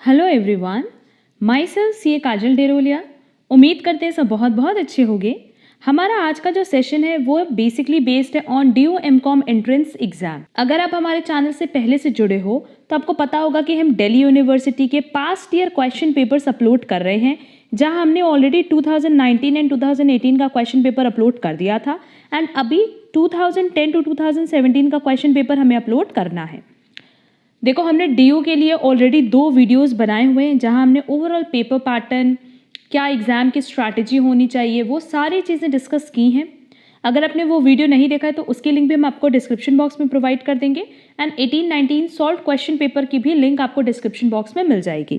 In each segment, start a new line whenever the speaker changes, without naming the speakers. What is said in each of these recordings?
Hello everyone, my self सी ए काजल डेरोलिया। उम्मीद करते हैं सब बहुत बहुत अच्छे होंगे। हमारा आज का जो सेशन है वो बेसिकली बेस्ड है on DU MCOM entrance exam. अगर आप हमारे चैनल से पहले से जुड़े हो तो आपको पता होगा कि हम दिल्ली यूनिवर्सिटी के past year question papers upload कर रहे हैं, जहां हमने ऑलरेडी 2019 एंड 2018 का क्वेश्चन पेपर अपलोड कर दिया था एंड अभी 2010 टू 2017 का क्वेश्चन पेपर हमें अपलोड करना है। देखो, हमने DU के लिए ऑलरेडी 2 वीडियोस बनाए हुए हैं, जहां हमने ओवरऑल पेपर पैटर्न, क्या एग्ज़ाम की स्ट्रैटेजी होनी चाहिए, वो सारी चीज़ें डिस्कस की हैं। अगर आपने वो वीडियो नहीं देखा है तो उसकी लिंक भी हम आपको डिस्क्रिप्शन बॉक्स में प्रोवाइड कर देंगे एंड 18-19 सॉल्व क्वेश्चन पेपर की भी लिंक आपको डिस्क्रिप्शन बॉक्स में मिल जाएगी।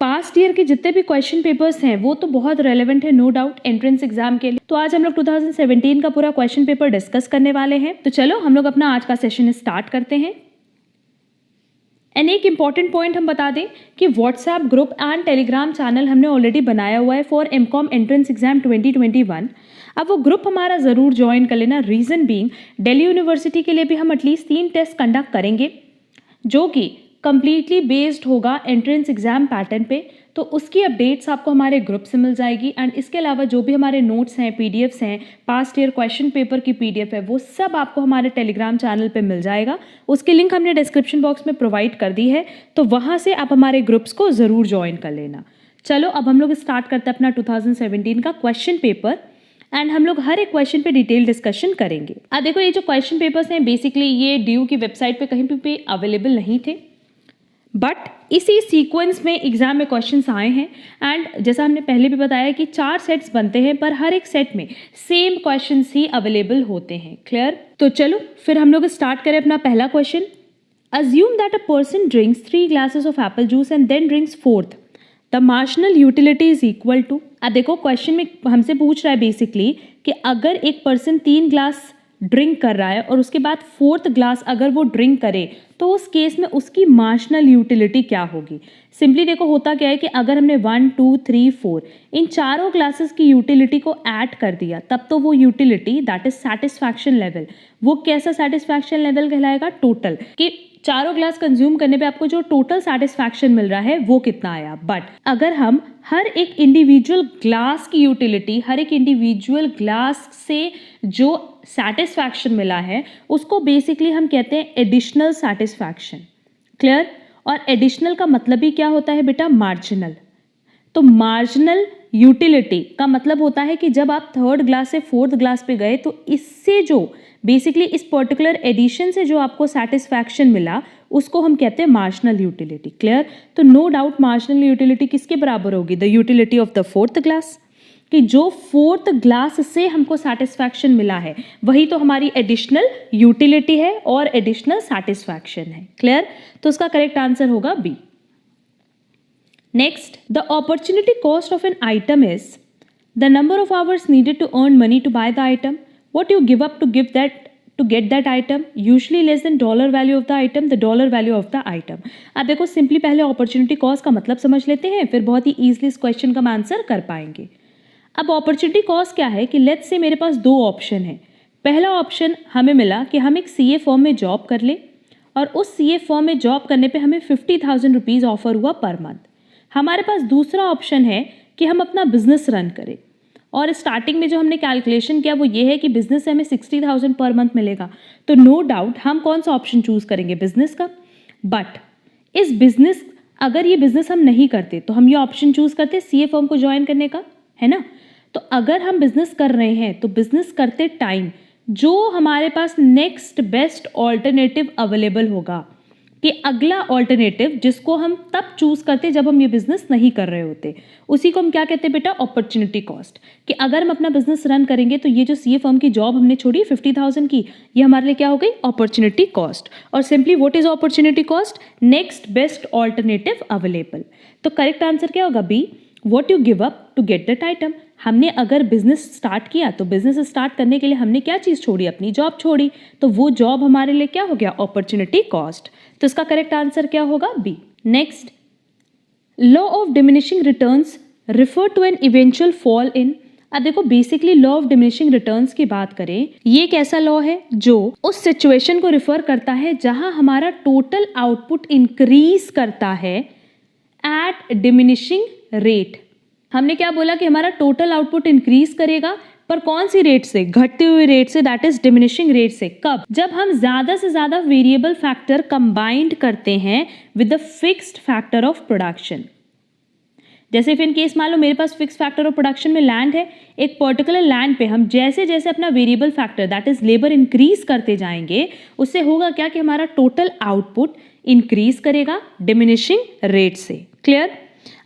पास्ट ईयर के जितने भी क्वेश्चन पेपर्स हैं वो तो बहुत रेलेवेंट है, नो डाउट, एंट्रेंस एग्जाम के लिए। तो आज हम लोग 2017 का पूरा क्वेश्चन पेपर डिस्कस करने वाले हैं। तो चलो हम लोग अपना आज का सेशन स्टार्ट करते हैं। एंड एक इम्पॉर्टेंट पॉइंट हम बता दें कि WhatsApp group and Telegram channel हमने ऑलरेडी बनाया हुआ है फॉर MCOM एंट्रेंस एग्जाम 2021। अब वो ग्रुप हमारा ज़रूर ज्वाइन कर लेना। रीज़न बीइंग, दिल्ली यूनिवर्सिटी के लिए भी हम एटलीस्ट 3 टेस्ट कंडक्ट करेंगे जो कि कम्प्लीटली बेस्ड होगा एंट्रेंस एग्जाम पैटर्न पे। तो उसकी अपडेट्स आपको हमारे ग्रुप से मिल जाएगी एंड इसके अलावा जो भी हमारे नोट्स हैं, PDFs हैं, पास्ट ईयर क्वेश्चन पेपर की PDF है, वो सब आपको हमारे टेलीग्राम चैनल पे मिल जाएगा। उसकी लिंक हमने डिस्क्रिप्शन बॉक्स में प्रोवाइड कर दी है, तो वहाँ से आप हमारे ग्रुप्स को ज़रूर ज्वाइन कर लेना। चलो अब हम लोग स्टार्ट करते हैं अपना 2017 का क्वेश्चन पेपर एंड हम लोग हर एक क्वेश्चन पे डिटेल डिस्कशन करेंगे। अब देखो, ये जो क्वेश्चन पेपर्स हैं बेसिकली ये DU की वेबसाइट पे कहीं पे अवेलेबल नहीं थे, बट इसी सीक्वेंस में एग्जाम में क्वेश्चंस आए हैं एंड जैसा हमने पहले भी बताया कि 4 सेट्स बनते हैं, पर हर एक सेट में सेम क्वेश्चंस ही अवेलेबल होते हैं। क्लियर? तो चलो फिर हम लोग स्टार्ट करें अपना पहला question. Assume that a person drinks 3 glasses of apple juice and then drinks 4th, the marginal utility is equal to. अब देखो, क्वेश्चन में हमसे पूछ रहा है बेसिकली कि अगर एक पर्सन 3 ग्लास ड्रिंक कर रहा है और उसके बाद 4th ग्लास अगर वो ड्रिंक करे तो उस केस में उसकी मार्जिनल यूटिलिटी क्या होगी। सिंपली देखो, होता क्या है कि अगर हमने 1, 2, 3, 4 इन चारों ग्लासेस की यूटिलिटी को ऐड कर दिया तब तो वो utility that is satisfaction level, वो कैसा सेटिस्फैक्शन लेवल कहलाएगा? टोटल, कि चारों ग्लास कंज्यूम करने पे आपको जो टोटल सेटिस्फैक्शन मिल रहा है वो कितना आया। बट अगर हम हर एक इंडिविजुअल ग्लास की यूटिलिटी, हर एक इंडिविजुअल ग्लास से जो सेटिस्फैक्शन मिला है उसको बेसिकली हम कहते हैं एडिशनल सेटिस्फैक्शन। क्लियर? और एडिशनल का मतलब ही क्या होता है बेटा? मार्जिनल। तो मार्जिनल यूटिलिटी का मतलब होता है कि जब आप 3rd ग्लास से 4th ग्लास पे गए तो इससे जो बेसिकली इस पर्टिकुलर एडिशन से जो आपको सेटिस्फैक्शन मिला उसको हम कहते हैं मार्जिनल यूटिलिटी। क्लियर? तो नो डाउट मार्जिनल यूटिलिटी किसके बराबर होगी? The utility of the 4th glass, कि जो 4th ग्लास से हमको सेटिस्फैक्शन मिला है वही तो हमारी एडिशनल यूटिलिटी है और एडिशनल सेटिस्फैक्शन है। क्लियर? तो उसका करेक्ट आंसर होगा B. Next, the opportunity cost of an item is the number of hours needed to earn money to buy the item, what you give up to get that item, usually less than dollar value of the item, the dollar value of the item. अब देखो, simply पहले opportunity cost का मतलब समझ लेते हैं, फिर बहुत ही ईजिली इस क्वेश्चन का हम आंसर कर पाएंगे। अब अपॉर्चुनिटी कॉस्ट क्या है कि लेट्स से मेरे पास 2 ऑप्शन है। पहला ऑप्शन हमें मिला कि हम एक CA फर्म में जॉब कर ले और उस CA फर्म में जॉब करने पे हमें 50,000 रुपीज़ ऑफर हुआ पर मंथ। हमारे पास दूसरा ऑप्शन है कि हम अपना बिजनेस रन करें और स्टार्टिंग में जो हमने कैलकुलेशन किया वो ये है कि बिजनेस से हमें 60,000 पर मंथ मिलेगा। तो नो डाउट हम कौन सा ऑप्शन चूज करेंगे? बिजनेस का। बट इस बिजनेस, अगर ये बिजनेस हम नहीं करते तो हम ये ऑप्शन चूज करते CA फर्म को ज्वाइन करने का, है ना? तो अगर हम बिजनेस कर रहे हैं तो बिजनेस करते टाइम जो हमारे पास नेक्स्ट बेस्ट ऑल्टरनेटिव अवेलेबल होगा, कि अगला ऑल्टरनेटिव जिसको हम तब चूज करते जब हम ये बिजनेस नहीं कर रहे होते, उसी को हम क्या कहते हैं बेटा? Opportunity cost. कि अगर हम अपना बिजनेस रन करेंगे तो ये जो CA फर्म की जॉब हमने छोड़ी 50,000 की, ये हमारे लिए क्या हो गई? Opportunity cost. और simply what is opportunity cost? Next best alternative available. तो करेक्ट आंसर क्या होगा? B, what you give up to get that item. हमने अगर बिजनेस स्टार्ट किया तो बिजनेस स्टार्ट करने के लिए हमने क्या चीज़ छोड़ी? अपनी जॉब छोड़ी, तो वो जॉब हमारे लिए क्या हो गया? Opportunity cost. तो इसका करेक्ट आंसर क्या होगा? B. Next, law of diminishing returns refer to an eventual fall in. अब देखो, basically law of diminishing returns की बात करें, ये एक ऐसा लॉ है जो उस सिचुएशन को रिफर करता है जहां हमारा टोटल आउटपुट इंक्रीज करता है एट डिमिनिशिंग रेट। हमने क्या बोला कि हमारा टोटल आउटपुट इंक्रीज करेगा, पर कौन सी रेट से? घटते हुए रेट से, दैट इज डिमिनिशिंग रेट से। कब? जब हम ज्यादा से ज्यादा वेरिएबल फैक्टर कंबाइंड करते हैं with the fixed factor of production. जैसे इन केस मान लो मेरे पास फिक्स फैक्टर ऑफ प्रोडक्शन में लैंड है, एक पर्टिकुलर लैंड पे हम जैसे जैसे अपना variable factor that is labour increase करते जाएंगे, उससे होगा क्या कि हमारा टोटल आउटपुट इंक्रीज करेगा डिमिनिशिंग रेट से। क्लियर?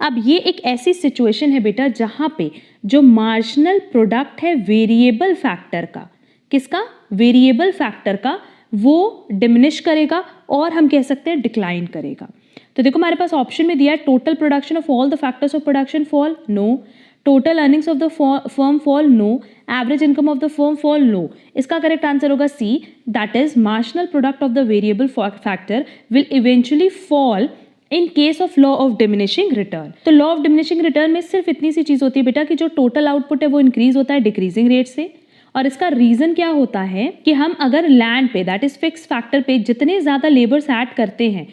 अब ये एक ऐसी सिचुएशन है बेटा जहां पे जो मार्जिनल प्रोडक्ट है वेरिएबल फैक्टर का, किसका? वेरिएबल फैक्टर का, वो डिमिनिश करेगा और हम कह सकते हैं डिक्लाइन करेगा। तो देखो हमारे पास ऑप्शन में दिया है total production of all the factors of production fall, no. Total earnings of the firm fall, no. Average income of the firm fall, no. इसका करेक्ट आंसर होगा C, that is marginal product of the variable factor will eventually fall in case of law of diminishing return. तो law of diminishing return में सिर्फ इतनी सी चीज होती है बेटा कि जो टोटल आउटपुट है वो इंक्रीज होता है डिक्रीजिंग रेट से। और इसका रीजन क्या होता है कि हम अगर लैंड पे दैट इज फिक्स फैक्टर पे जितने ज्यादा लेबर्स ऐड करते हैं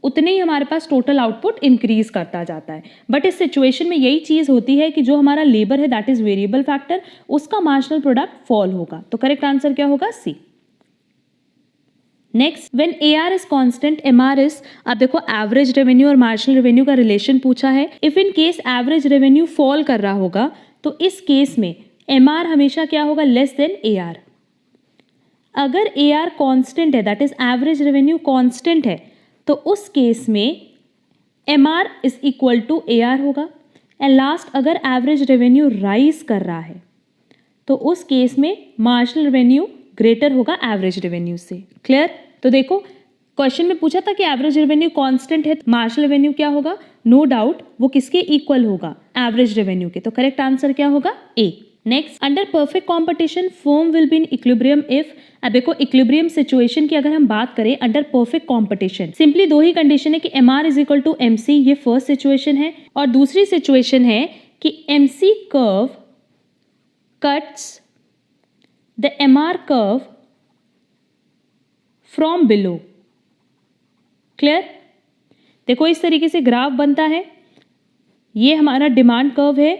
उतने ही हमारे पास टोटल आउटपुट इंक्रीज करता जाता है। बट इस सिचुएशन में यही चीज होती है कि जो हमारा लेबर है दैट इज वेरिएबल फैक्टर, उसका मार्जिनल प्रोडक्ट फॉल होगा। तो करेक्ट आंसर क्या होगा? C. Next, when AR is constant, MR is, अब देखो एवरेज रेवेन्यू और मार्जिनल रेवेन्यू का रिलेशन पूछा है। If in case average revenue fall कर रहा होगा तो इस केस में MR हमेशा क्या होगा? Less than AR। अगर AR कांस्टेंट है that is average revenue constant है तो उस केस में MR is equal to AR होगा। एंड लास्ट, अगर एवरेज रेवेन्यू राइज कर रहा है तो उस केस में मार्जिनल रेवेन्यू ग्रेटर होगा एवरेज रेवेन्यू से। क्लियर? तो देखो क्वेश्चन में पूछा था कि एवरेज रेवेन्यू कांस्टेंट है, मार्जिनल रेवेन्यू क्या होगा? नो डाउट वो किसके इक्वल होगा? एवरेज रेवेन्यू के। तो करेक्ट आंसर क्या होगा? A. Next, under perfect competition firm will be in equilibrium if, अब देखो इक्विलिब्रियम सिचुएशन की अगर हम बात करें अंडर परफेक्ट कॉम्पिटिशन, सिंपली दो ही कंडीशन है कि MR is equal to MC, ये फर्स्ट सिचुएशन है। और दूसरी सिचुएशन है कि MC curve cuts the MR curve from below. Clear? देखो इस तरीके से ग्राफ बनता है, ये हमारा डिमांड कर्व है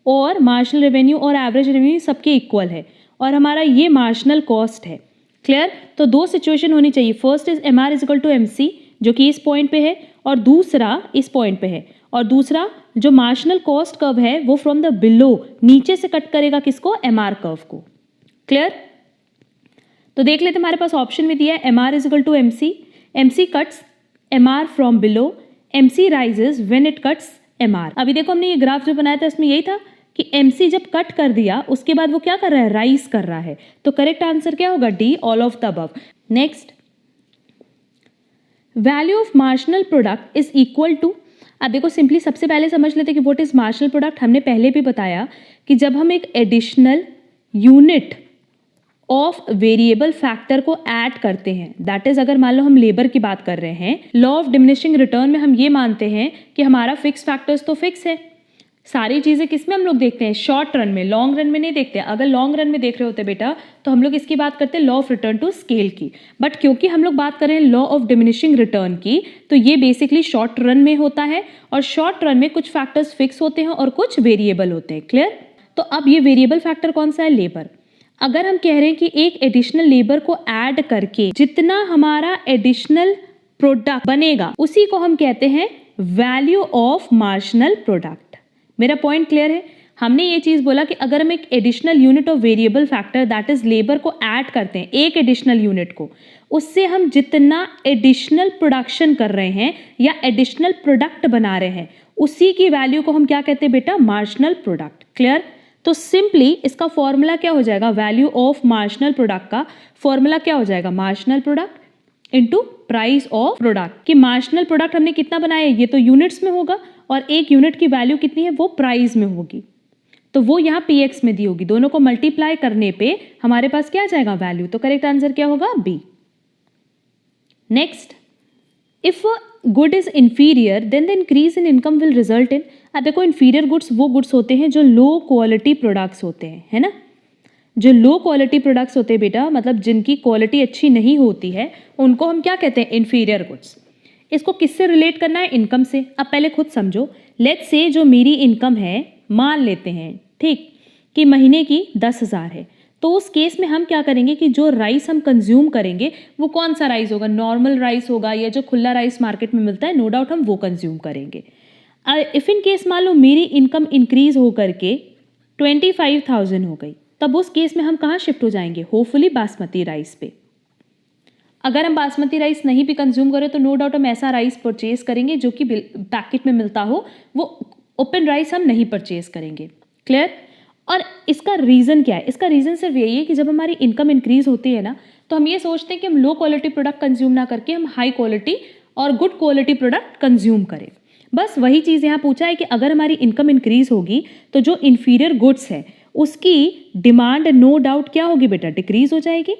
और मार्जिनल रेवेन्यू और एवरेज रेवेन्यू सबके इक्वल है और हमारा ये मार्जिनल कॉस्ट है। क्लियर? तो दो सिचुएशन होनी चाहिए, first is MR is equal to MC जो कि इस पॉइंट पे है और दूसरा इस पॉइंट पे है, और दूसरा जो मार्जिनल कॉस्ट कर्व है वो फ्रॉम द बिलो नीचे से कट करेगा किसको? MR कर्व को। क्लियर? तो देख लेते हमारे पास ऑप्शन में दिया है MR is equal to MC, MC cuts MR from below, MC rises when it cuts MR। अभी देखो हमने ये ग्राफ जो बनाया था इसमें यही था कि MC जब कट कर दिया उसके बाद वो क्या कर रहा है? राइज कर रहा है। तो करेक्ट आंसर क्या होगा? D, all of the above. Next, value of marginal product is equal to, अब देखो सिंपली सबसे पहले समझ लेते हैं कि व्हाट इज मार्जिनल प्रोडक्ट। हमने पहले भी बताया कि जब हम एक additional unit of variable factor को ऐड करते हैं, दैट इज अगर मान लो हम लेबर की बात कर रहे हैं, लॉ ऑफ डिमिनिशिंग रिटर्न में हम ये मानते हैं कि हमारा फिक्स फैक्टर्स तो फिक्स है। सारी चीजें किसमें हम लोग देखते हैं? शॉर्ट रन में, लॉन्ग रन में नहीं देखते। अगर लॉन्ग रन में देख रहे होते बेटा तो हम लोग इसकी बात करते हैं law of return to scale की, बट क्योंकि हम लोग बात कर रहे हैं लॉ ऑफ डिमिनिशिंग रिटर्न की तो ये बेसिकली शॉर्ट रन में होता है और शॉर्ट रन में कुछ फैक्टर्स फिक्स होते हैं और कुछ वेरिएबल होते हैं। क्लियर? तो अब ये वेरिएबल फैक्टर कौन सा है? लेबर। अगर हम कह रहे हैं कि एक एडिशनल लेबर को ऐड करके जितना हमारा एडिशनल प्रोडक्ट बनेगा उसी को हम कहते हैं वैल्यू ऑफ मार्जिनल प्रोडक्ट। मेरा पॉइंट क्लियर है? हमने ये चीज बोला कि अगर हम एक additional unit of variable factor that is labour को ऐड करते हैं, एक एडिशनल यूनिट को, उससे हम जितना एडिशनल प्रोडक्शन कर रहे हैं या एडिशनल प्रोडक्ट बना रहे हैं उसी की वैल्यू को हम क्या कहते हैं बेटा? Marginal product. क्लियर? तो सिंपली इसका फॉर्मूला क्या हो जाएगा? वैल्यू ऑफ मार्जिनल प्रोडक्ट का फॉर्मूला क्या हो जाएगा? Marginal product into price of product. कि मार्जिनल प्रोडक्ट हमने कितना बनाया है? ये तो यूनिट्स में होगा और एक यूनिट की वैल्यू कितनी है? वो प्राइस में होगी, तो वो यहाँ PX में दी होगी। दोनों को मल्टीप्लाई करने पे हमारे पास क्या आ जाएगा? वैल्यू। तो करेक्ट आंसर क्या होगा? B. Next, if good is inferior then the increase in income will result in, अब देखो इंफीरियर गुड्स वो गुड्स होते हैं जो लो क्वालिटी प्रोडक्ट्स होते हैं, है ना? जो लो क्वालिटी प्रोडक्ट्स होते हैं बेटा, मतलब जिनकी क्वालिटी अच्छी नहीं होती है, उनको हम क्या कहते हैं? Inferior goods. इसको किससे रिलेट करना है? इनकम से। अब पहले खुद समझो, लेट्स से जो मेरी इनकम है, मान लेते हैं ठीक कि महीने की 10,000 है, तो उस केस में हम क्या करेंगे कि जो राइस हम कंज्यूम करेंगे वो कौन सा राइस होगा? नॉर्मल राइस होगा या जो खुला राइस मार्केट में मिलता है, नो डाउट हम वो कंज्यूम करेंगे। इफ इन केस मान लो मेरी इनकम इंक्रीज होकर के 25,000 हो गई, तब उस केस में हम कहाँ शिफ्ट हो जाएंगे? होपफुली बासमती राइस पे। अगर हम बासमती राइस नहीं भी कंज्यूम करें तो नो डाउट हम ऐसा राइस परचेज करेंगे जो कि पैकेट में मिलता हो, वो ओपन राइस हम नहीं परचेज करेंगे। क्लियर? और इसका रीज़न क्या है? इसका रीज़न सिर्फ यही है कि जब हमारी इनकम इंक्रीज होती है ना, तो हम ये सोचते हैं कि हम लो क्वालिटी प्रोडक्ट कंज्यूम ना करके हम हाई क्वालिटी और गुड क्वालिटी प्रोडक्ट कंज्यूम करें। बस वही चीज़ यहाँ पूछा है कि अगर हमारी इनकम इंक्रीज होगी तो जो इन्फीरियर गुड्स है उसकी डिमांड नो डाउट क्या होगी बेटा? डिक्रीज हो जाएगी।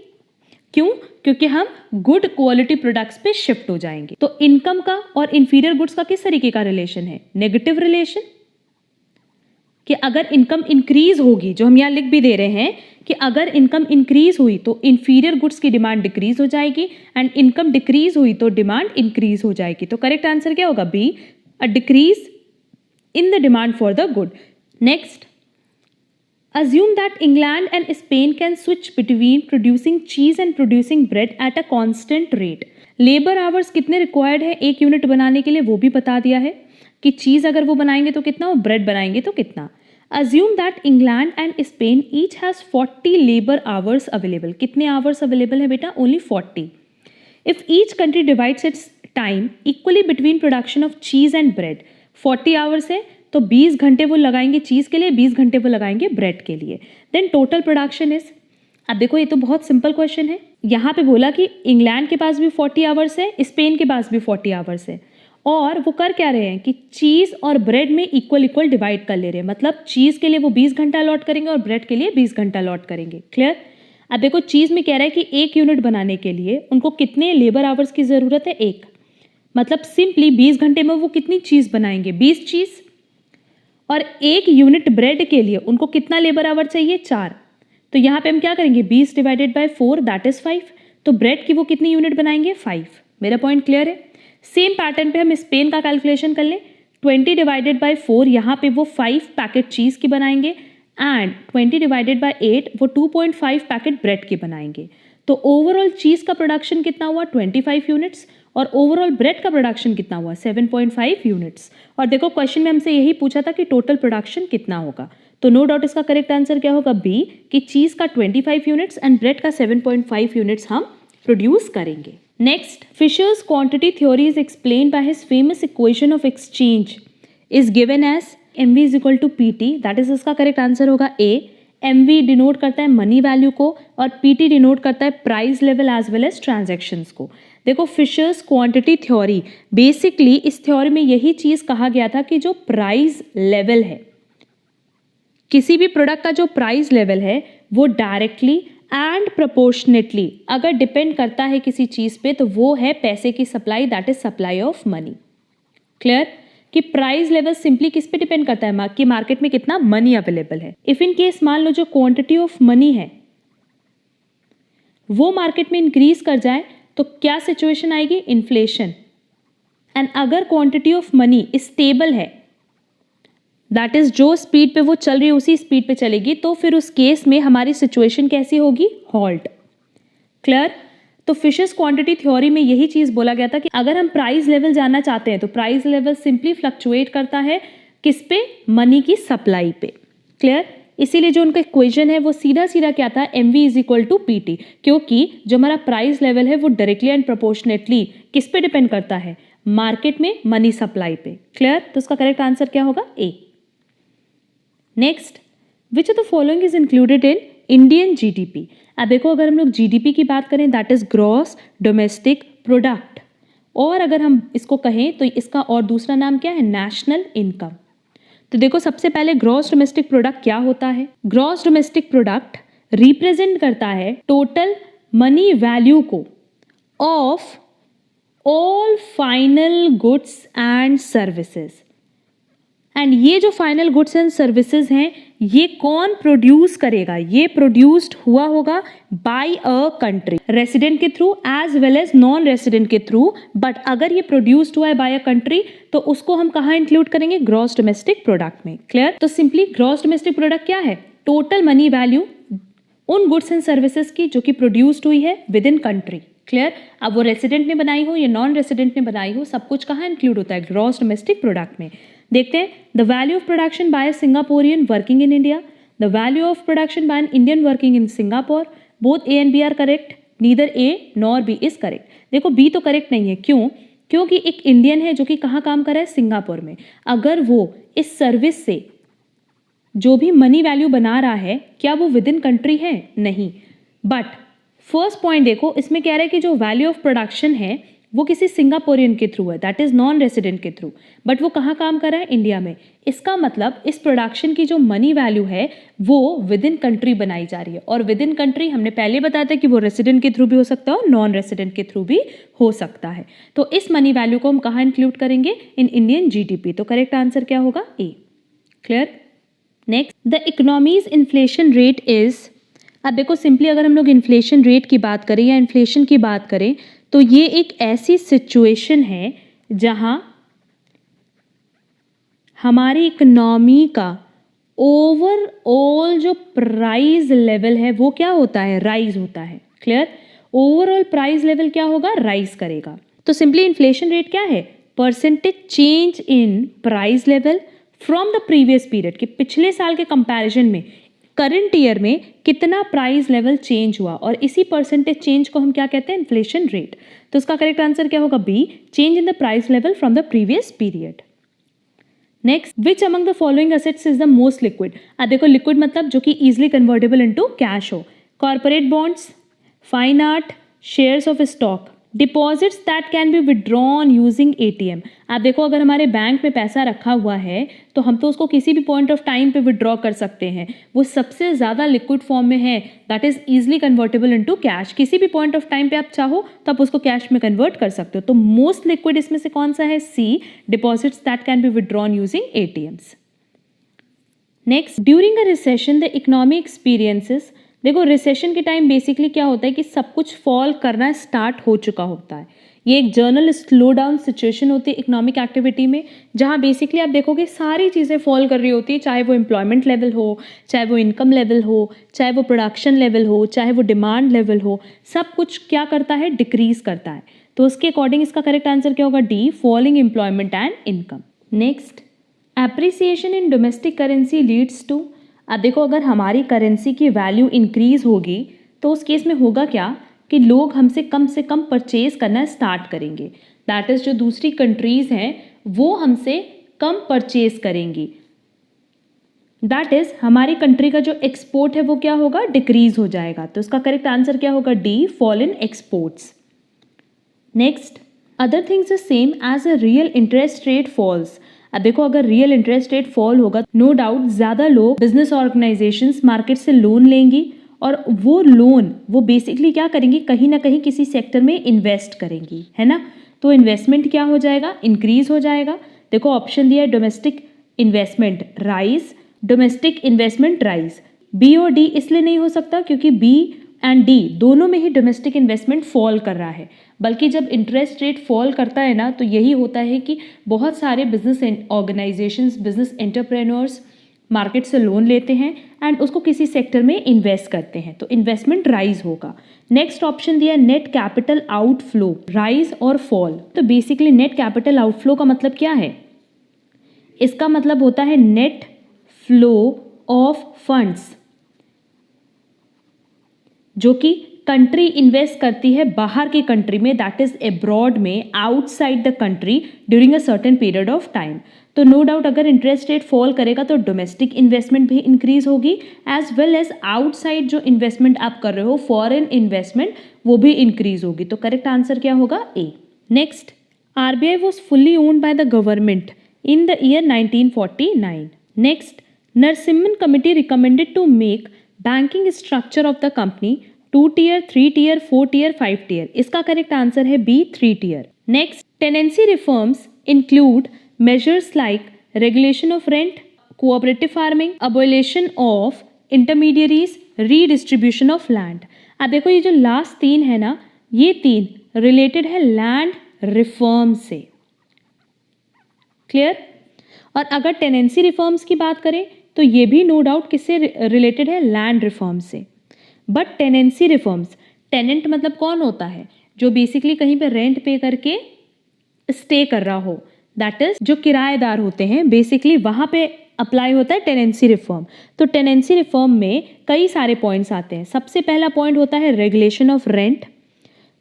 क्यों? क्योंकि हम गुड क्वालिटी प्रोडक्ट्स पे शिफ्ट हो जाएंगे। तो इनकम का और इंफीरियर गुड्स का किस तरीके का रिलेशन है? Negative relation. कि अगर इनकम इंक्रीज होगी, जो हम यहाँ लिख भी दे रहे हैं कि अगर इनकम इंक्रीज हुई तो इंफीरियर गुड्स की डिमांड डिक्रीज हो जाएगी, एंड इनकम डिक्रीज हुई तो डिमांड इंक्रीज हो जाएगी। तो करेक्ट आंसर क्या होगा? B, a decrease in the demand for the good. Next, assume that England and Spain can switch between producing cheese and producing bread at a constant rate. Labour hours कितने required है एक unit बनाने के लिए, वो भी बता दिया है कि चीज़ अगर वो बनाएंगे तो कितना और ब्रेड बनाएंगे तो कितना। Assume that England and Spain each has 40 labor hours available. कितने आवर्स अवेलेबल है बेटा? Only 40. If each country divides its time equally between production of cheese and bread, 40 hours है तो 20 घंटे वो लगाएंगे चीज़ के लिए, 20 घंटे वो लगाएंगे ब्रेड के लिए, देन टोटल प्रोडक्शन इज। अब देखो ये तो बहुत सिंपल क्वेश्चन है। यहाँ पे बोला कि इंग्लैंड के पास भी 40 आवर्स है, स्पेन के पास भी 40 आवर्स है, और वो कर क्या रहे हैं कि चीज़ और ब्रेड में इक्वल इक्वल डिवाइड कर ले रहे हैं। मतलब चीज़ के लिए वो 20 घंटा अलॉट करेंगे और ब्रेड के लिए 20 घंटा अलॉट करेंगे। क्लियर? अब देखो चीज़ में कह रहा है कि एक यूनिट बनाने के लिए उनको कितने लेबर आवर्स की ज़रूरत है? एक। मतलब सिंपली 20 घंटे में वो कितनी चीज़ बनाएंगे? 20 चीज़। और एक यूनिट ब्रेड के लिए उनको कितना लेबर आवर चाहिए? 4। तो यहाँ पे हम क्या करेंगे? 20 डिवाइडेड बाय 4 दैट इज 5। तो ब्रेड की वो कितनी यूनिट बनाएंगे? 5। मेरा पॉइंट क्लियर है? सेम पैटर्न पे हम स्पेन का कैलकुलेशन कर लें। 20 डिवाइडेड बाय 4 यहाँ पे वो 5 पैकेट चीज़ की बनाएंगे, एंड 20 डिवाइडेड बाय 8 वो 2.5 पैकेट ब्रेड की बनाएंगे। तो ओवरऑल चीज़ का प्रोडक्शन कितना हुआ? 25 यूनिट्स, और ओवरऑल ब्रेड का प्रोडक्शन कितना हुआ? 7.5 यूनिट्स। और देखो क्वेश्चन में हमसे यही पूछा था कि टोटल प्रोडक्शन कितना होगा, तो नो डाउट इसका करेक्ट आंसर क्या होगा? बी, कि चीज़ का 25 यूनिट्स एंड ब्रेड का 7.5 यूनिट्स हम प्रोड्यूस करेंगे। Next, Fisher's quantity theory is explain by his famous equation of exchange is given as MV is equal to PT, that is इसका correct answer होगा A। MV denote करता है money value को और PT denote करता है price level as well as transactions को। देखो फिशर्स क्वांटिटी थ्योरी, बेसिकली इस थ्योरी में यही चीज़ कहा गया था कि जो प्राइस लेवल है, किसी भी प्रोडक्ट का जो प्राइस लेवल है वो डायरेक्टली एंड प्रोपोर्शनेटली अगर डिपेंड करता है किसी चीज़ पे, तो वो है पैसे की supply, that is supply of money. Clear? कि प्राइस लेवल सिंपली किस पे डिपेंड करता है? कि मार्केट में कितना मनी अवेलेबल है। इफ इन केस मान लो जो क्वांटिटी ऑफ मनी है वो मार्केट में इंक्रीज कर जाए तो क्या सिचुएशन आएगी? इन्फ्लेशन। एंड अगर क्वांटिटी ऑफ मनी स्टेबल है, दैट इज जो स्पीड पे वो चल रही है उसी स्पीड पे चलेगी, तो फिर उस केस में हमारी सिचुएशन कैसी होगी? हॉल्ट। क्लियर? तो फिशर्स क्वांटिटी थ्योरी में यही चीज़ बोला गया था कि अगर हम प्राइस लेवल जानना चाहते हैं तो प्राइस लेवल सिंपली फ्लक्चुएट करता है किस पे? मनी की सप्लाई पे। क्लियर? इसीलिए जो उनका इक्वेशन है वो सीधा सीधा क्या था? MV is equal to PT, क्योंकि जो हमारा प्राइस लेवल है वो डायरेक्टली एंड प्रोपोर्शनेटली किस पे डिपेंड करता है? मार्केट में मनी सप्लाई पे। क्लियर? तो उसका करेक्ट आंसर क्या होगा? A। Next, which of the following is included in Indian GDP। अब देखो अगर हम लोग GDP की बात करें that is gross domestic product, और अगर हम इसको कहें तो इसका और दूसरा नाम क्या है? National income. तो देखो सबसे पहले ग्रॉस डोमेस्टिक प्रोडक्ट क्या होता है? ग्रॉस डोमेस्टिक प्रोडक्ट रिप्रेजेंट करता है टोटल मनी वैल्यू को of all final goods and services. And ये जो फाइनल गुड्स एंड सर्विसेज हैं ये कौन प्रोड्यूस करेगा, ये प्रोड्यूस्ड हुआ होगा बाय अ कंट्री, रेसिडेंट के through as well as non resident के थ्रू। बट अगर ये प्रोड्यूस्ड हुआ है बाय अ कंट्री तो उसको हम कहाँ इंक्लूड करेंगे, ग्रॉस डोमेस्टिक प्रोडक्ट में। क्लियर? तो सिंपली ग्रॉस डोमेस्टिक प्रोडक्ट क्या है, टोटल मनी वैल्यू उन गुड्स एंड सर्विसेज की जो कि प्रोड्यूस्ड हुई है विद इन कंट्री। क्लियर? अब वो रेसिडेंट ने बनाई हो या नॉन रेसिडेंट ने बनाई हो, सब कुछ कहाँ इंक्लूड होता है, ग्रॉस डोमेस्टिक प्रोडक्ट में। देखते हैं, the value of production by a Singaporean working in India, the value of production by an Indian working in Singapore, both A and B are correct, neither A nor B is correct. देखो B तो correct नहीं है, क्यों? क्योंकि एक Indian है जो कि कहाँ काम कर रहा है, सिंगापुर में। अगर वो इस सर्विस से जो भी मनी वैल्यू बना रहा है क्या वो विद इन कंट्री है, नहीं। बट फर्स्ट पॉइंट देखो, इसमें कह रहा है कि जो वैल्यू ऑफ प्रोडक्शन है वो किसी सिंगापोरियन के थ्रू है, दैट इज नॉन रेसिडेंट के थ्रू, बट वो कहाँ काम कर रहा है, इंडिया में। इसका मतलब इस प्रोडक्शन की जो मनी वैल्यू है वो विद इन कंट्री बनाई जा रही है। और विद इन कंट्री हमने पहले बताया था कि वो रेसिडेंट के थ्रू भी हो सकता है और नॉन रेसिडेंट के थ्रू भी हो सकता है। तो इस मनी वैल्यू को हम कहाँ इंक्लूड करेंगे, इन इंडियन जीडीपी। तो करेक्ट आंसर क्या होगा, A. Clear? Next, the economy's inflation rate is, अब देखो सिंपली अगर हम लोग इन्फ्लेशन रेट की बात करें या इन्फ्लेशन की बात करें तो ये एक ऐसी सिचुएशन है जहां हमारी इकोनॉमी का ओवरऑल जो प्राइस लेवल है वो क्या होता है, राइज होता है। क्लियर? ओवरऑल प्राइस लेवल क्या होगा, राइज करेगा। तो सिंपली इन्फ्लेशन रेट क्या है, percentage change in price level from the previous period, कि पिछले साल के कंपैरिजन में करंट ईयर में कितना प्राइस लेवल चेंज हुआ, और इसी परसेंटेज चेंज को हम क्या कहते हैं, इन्फ्लेशन रेट। तो इसका करेक्ट आंसर क्या होगा, B, change in the price level from the previous period. Next, which among the following assets is the most liquid. अब देखो लिक्विड मतलब जो कि इजिली कन्वर्टेबल इनटू कैश हो, corporate bonds, fine art, shares of stock, deposits that can be withdrawn using ATM. आप देखो अगर हमारे बैंक में पैसा रखा हुआ है तो हम तो उसको किसी भी पॉइंट ऑफ टाइम पे विड्रॉ कर सकते हैं, वो सबसे ज़्यादा लिक्विड फॉर्म में है, that is easily convertible into cash. किसी भी पॉइंट ऑफ टाइम पे आप चाहो तो आप उसको कैश में कन्वर्ट कर सकते हो। तो मोस्ट लिक्विड इसमें से कौन सा है, C, deposits that can be withdrawn using ATMs. Next, during a recession the economy experiences, देखो रिसेशन के टाइम बेसिकली क्या होता है कि सब कुछ फॉल करना स्टार्ट हो चुका होता है। ये एक जर्नल स्लो डाउन सिचुएशन होती है इकोनॉमिक एक्टिविटी में, जहाँ बेसिकली आप देखोगे सारी चीज़ें फॉल कर रही होती है, चाहे वो एम्प्लॉयमेंट लेवल हो, चाहे वो इनकम लेवल हो, चाहे वो प्रोडक्शन लेवल हो, चाहे वो डिमांड लेवल हो, सब कुछ क्या करता है, डिक्रीज करता है। तो उसके अकॉर्डिंग इसका करेक्ट आंसर क्या होगा, D, falling employment and income. Next, appreciation in domestic currency leads to, अब देखो अगर हमारी करेंसी की वैल्यू इंक्रीज होगी तो उस केस में होगा क्या कि लोग हमसे कम परचेज करना स्टार्ट करेंगे, दैट इज जो दूसरी कंट्रीज हैं वो हमसे कम परचेज करेंगी, दैट इज हमारी कंट्री का जो एक्सपोर्ट है वो क्या होगा, डिक्रीज हो जाएगा। तो इसका करेक्ट आंसर क्या होगा, D, fall in exports. Next, other things is same as a real interest rate falls. अब देखो अगर रियल इंटरेस्ट रेट फॉल होगा नो डाउट ज़्यादा लोग, बिजनेस ऑर्गेनाइजेशंस मार्केट से लोन लेंगी और वो लोन वो बेसिकली क्या करेंगी, कहीं ना कहीं किसी सेक्टर में इन्वेस्ट करेंगी, है ना। तो इन्वेस्टमेंट क्या हो जाएगा, इंक्रीज हो जाएगा। देखो ऑप्शन दिया है domestic investment rise, domestic investment rise. B और डी इसलिए नहीं हो सकता क्योंकि बी एंड डी दोनों में ही डोमेस्टिक इन्वेस्टमेंट फॉल कर रहा है, बल्कि जब इंटरेस्ट रेट फॉल करता है ना तो यही होता है कि बहुत सारे business organisations, business entrepreneurs market से लोन लेते हैं एंड उसको किसी सेक्टर में इन्वेस्ट करते हैं, तो इन्वेस्टमेंट राइज होगा। नेक्स्ट ऑप्शन दिया नेट कैपिटल आउटफ्लो, राइज और फॉल। तो बेसिकली नेट कैपिटल आउटफ्लो का मतलब क्या है, इसका मतलब होता है नेट फ्लो ऑफ फंड्स जो कि कंट्री इन्वेस्ट करती है बाहर की कंट्री में, दैट इज अब्रॉड में, outside the country during a certain period of time. तो नो डाउट अगर इंटरेस्ट रेट फॉल करेगा तो डोमेस्टिक इन्वेस्टमेंट भी इंक्रीज होगी एज वेल एज आउटसाइड जो इन्वेस्टमेंट आप कर रहे हो, फॉरेन इन्वेस्टमेंट, वो भी इंक्रीज होगी। तो करेक्ट आंसर क्या होगा, A. Next, RBI was fully owned by the government in the year 1949। Next, Narasimhan committee recommended to make banking structure of the company 2 tier, 3 tier, 4 tier, 5 tier। इसका correct answer है B, 3 tier। Next, tenancy reforms include measures like regulation of rent, cooperative farming, abolition of intermediaries, redistribution of land. अब देखो ये जो last 3 है ना, ये 3 related है लैंड रिफॉर्म से। क्लियर? और अगर टेनेंसी रिफॉर्म्स की बात करें तो ये भी नो डाउट किससे रिलेटेड है, लैंड रिफॉर्म से। बट टेनेंसी रिफॉर्म्स, टेनेंट मतलब कौन होता है, जो बेसिकली कहीं पे रेंट पे करके स्टे कर रहा हो, दैट इज जो किराएदार होते हैं, बेसिकली वहां पे अप्लाई होता है टेनेंसी रिफॉर्म। तो टेनेंसी रिफॉर्म में कई सारे पॉइंट्स आते हैं। सबसे पहला पॉइंट होता है रेगुलेशन ऑफ रेंट,